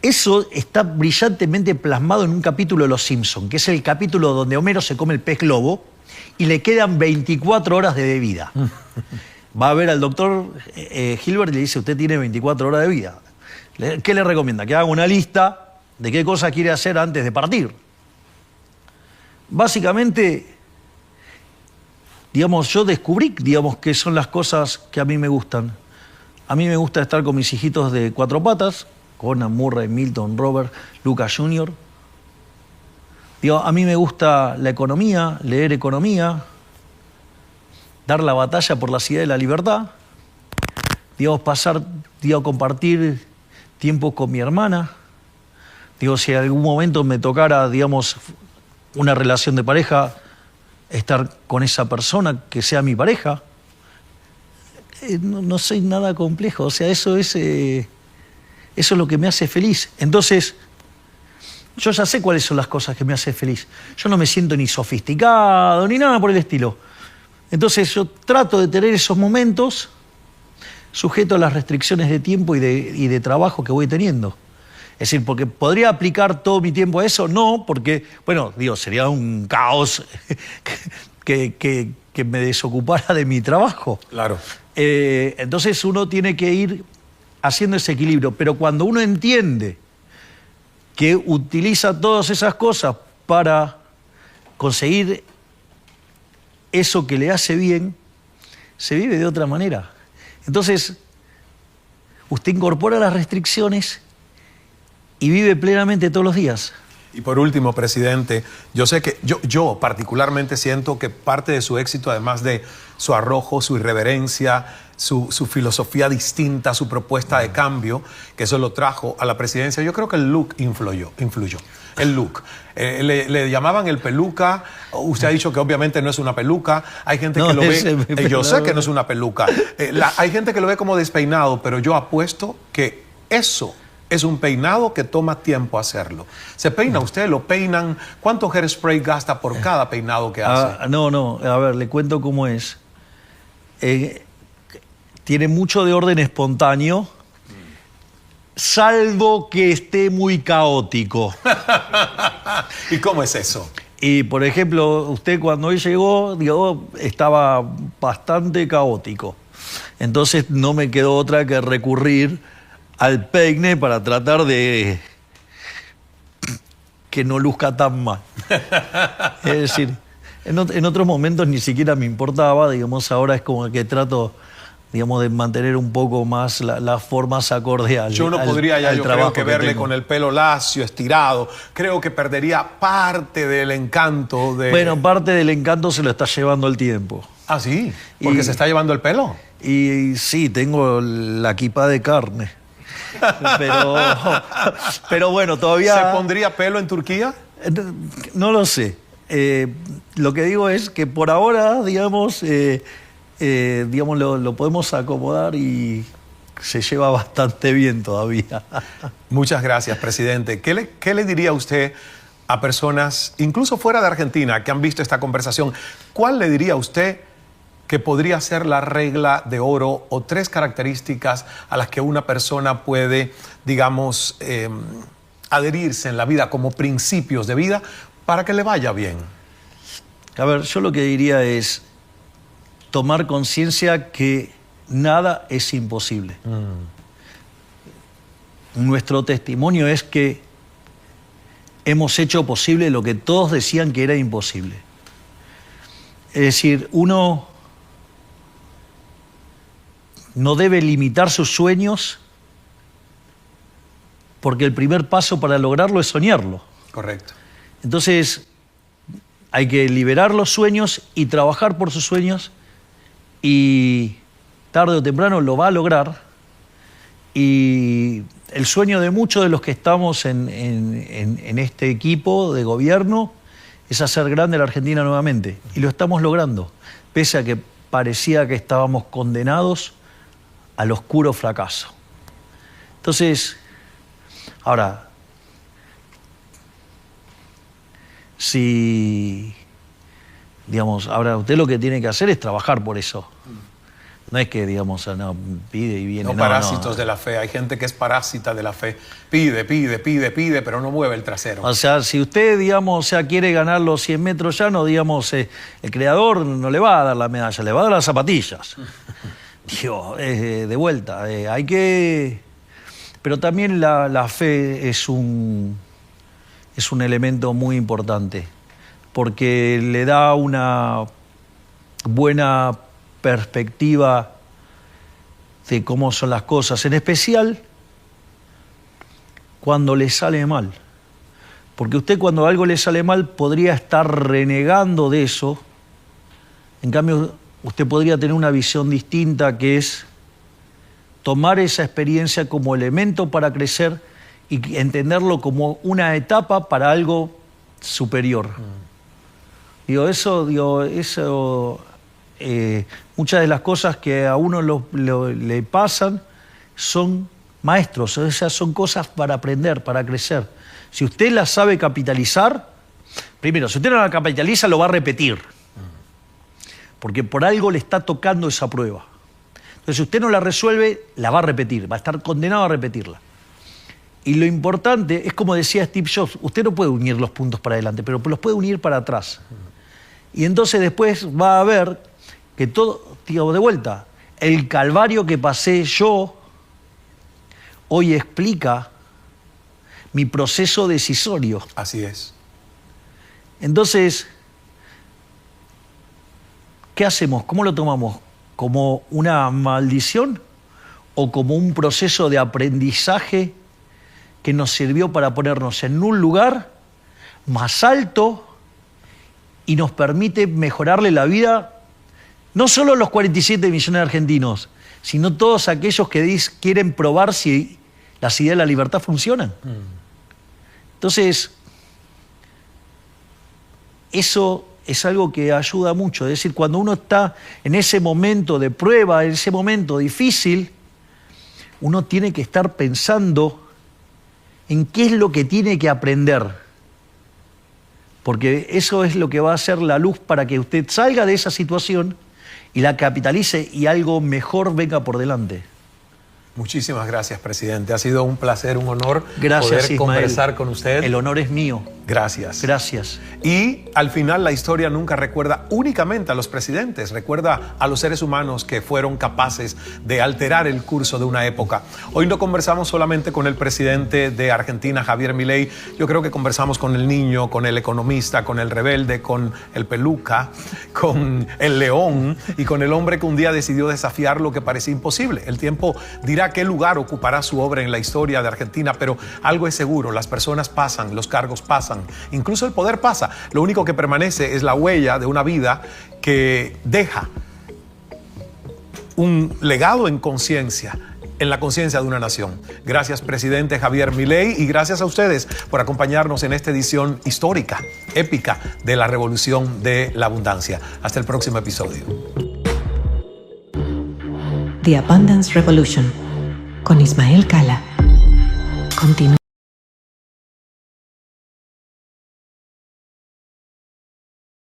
Eso está brillantemente plasmado en un capítulo de Los Simpson, que es el capítulo donde Homero se come el pez globo y le quedan 24 horas de vida. Va a ver al doctor Hilbert y le dice, usted tiene 24 horas de vida. ¿Qué le recomienda? Que haga una lista de qué cosas quiere hacer antes de partir. Básicamente, digamos, yo descubrí, digamos, qué son las cosas que a mí me gustan. A mí me gusta estar con mis hijitos de 4 patas, Conan, Murray, Milton, Robert, Lucas Jr. Digo, a mí me gusta la economía, leer economía, dar la batalla por la ciudad de la libertad, digamos, compartir tiempo con mi hermana. Digo, si en algún momento me tocara, digamos, una relación de pareja, estar con esa persona que sea mi pareja. No soy nada complejo, o sea, eso es lo que me hace feliz. Entonces, yo ya sé cuáles son las cosas que me hacen feliz. Yo no me siento ni sofisticado, ni nada por el estilo. Entonces, yo trato de tener esos momentos sujeto a las restricciones de tiempo y de trabajo que voy teniendo. Es decir, porque ¿podría aplicar todo mi tiempo a eso? No, porque, bueno, digo, sería un caos que me desocupara de mi trabajo. Claro. Entonces uno tiene que ir haciendo ese equilibrio. Pero cuando uno entiende que utiliza todas esas cosas para conseguir eso que le hace bien, se vive de otra manera. Entonces, usted incorpora las restricciones y vive plenamente todos los días. Y por último, presidente, yo sé que yo particularmente siento que parte de su éxito, además de su arrojo, su irreverencia, su filosofía distinta, su propuesta de cambio, que eso lo trajo a la presidencia. Yo creo que el look influyó. El look. Le llamaban el peluca. Usted ha dicho que obviamente no es una peluca. Hay gente que lo ve... yo sé que no es una peluca. Hay gente que lo ve como despeinado, pero yo apuesto que eso es un peinado que toma tiempo hacerlo. ¿Se peina usted? ¿Lo peinan? ¿Cuánto hairspray gasta por cada peinado que hace? No. A ver, le cuento cómo es. Tiene mucho de orden espontáneo, salvo que esté muy caótico. ¿Y cómo es eso? Y, por ejemplo, usted cuando hoy llegó, estaba bastante caótico. Entonces no me quedó otra que recurrir al peine para tratar de que no luzca tan mal. Es decir, en otros momentos ni siquiera me importaba, digamos, ahora es como que trato, digamos, de mantener un poco más las formas acorde al Yo no podría ya, yo creo que verle tengo. con el pelo lacio, estirado. Creo que perdería parte del encanto de... Bueno, parte del encanto se lo está llevando el tiempo. Ah, sí, porque se está llevando el pelo. Y sí, tengo la kipá de carne. Pero bueno, todavía... ¿Se pondría pelo en Turquía? No lo sé. Lo que digo es que por ahora, digamos, lo podemos acomodar y se lleva bastante bien todavía. Muchas gracias, presidente. ¿Qué le diría usted a personas, incluso fuera de Argentina, que han visto esta conversación? ¿Cuál le diría usted que podría ser la regla de oro o 3 características a las que una persona puede, digamos, adherirse en la vida como principios de vida para que le vaya bien? A ver, yo lo que diría es tomar conciencia que nada es imposible. Nuestro testimonio es que hemos hecho posible lo que todos decían que era imposible. Es decir, uno no debe limitar sus sueños porque el primer paso para lograrlo es soñarlo. Correcto. Entonces, hay que liberar los sueños y trabajar por sus sueños y tarde o temprano lo va a lograr. Y el sueño de muchos de los que estamos en este equipo de gobierno es hacer grande la Argentina nuevamente. Y lo estamos logrando, pese a que parecía que estábamos condenados al oscuro fracaso. Entonces, ahora, si, digamos, ahora usted lo que tiene que hacer es trabajar por eso. No es que, digamos, no, pide y viene. No, parásitos de la fe. Hay gente que es parásita de la fe. Pide, pero no mueve el trasero. O sea, si usted, digamos, quiere ganar los 100 metros llanos, digamos, el creador no le va a dar la medalla, le va a dar las zapatillas. Dios, de vuelta, hay que... Pero también la fe es un elemento muy importante, porque le da una buena perspectiva de cómo son las cosas, en especial cuando le sale mal. Porque usted cuando algo le sale mal podría estar renegando de eso, en cambio usted podría tener una visión distinta, que es tomar esa experiencia como elemento para crecer y entenderlo como una etapa para algo superior. Muchas de las cosas que a uno le pasan son maestros, o sea, son cosas para aprender, para crecer. Si usted las sabe capitalizar, primero, si usted no la capitaliza, lo va a repetir. Porque por algo le está tocando esa prueba. Entonces, si usted no la resuelve, la va a repetir, va a estar condenado a repetirla. Y lo importante es, como decía Steve Jobs, usted no puede unir los puntos para adelante, pero los puede unir para atrás. Y entonces después va a ver que todo, tío, de vuelta, el calvario que pasé yo hoy explica mi proceso decisorio. Así es. Entonces, ¿qué hacemos? ¿Cómo lo tomamos? ¿Como una maldición o como un proceso de aprendizaje que nos sirvió para ponernos en un lugar más alto y nos permite mejorarle la vida no solo a los 47 millones de argentinos, sino todos aquellos que quieren probar si las ideas de la libertad funcionan. Entonces, eso es algo que ayuda mucho. Es decir, cuando uno está en ese momento de prueba, en ese momento difícil, uno tiene que estar pensando en qué es lo que tiene que aprender. Porque eso es lo que va a ser la luz para que usted salga de esa situación y la capitalice y algo mejor venga por delante. Muchísimas gracias, presidente. Ha sido un placer, un honor Gracias, poder conversar con usted. El honor es mío. Gracias. Gracias. Y al final la historia nunca recuerda únicamente a los presidentes, recuerda a los seres humanos que fueron capaces de alterar el curso de una época. Hoy no conversamos solamente con el presidente de Argentina, Javier Milei. Yo creo que conversamos con el niño, con el economista, con el rebelde, con el peluca, con el león y con el hombre que un día decidió desafiar lo que parecía imposible. El tiempo dirá qué lugar ocupará su obra en la historia de Argentina, pero algo es seguro: las personas pasan, los cargos pasan, incluso el poder pasa. Lo único que permanece es la huella de una vida que deja un legado en conciencia, en la conciencia de una nación. Gracias, presidente Javier Milei, y gracias a ustedes por acompañarnos en esta edición histórica, épica de la Revolución de la Abundancia. Hasta el próximo episodio. The Abundance Revolution, con Ismael Cala. Continúa.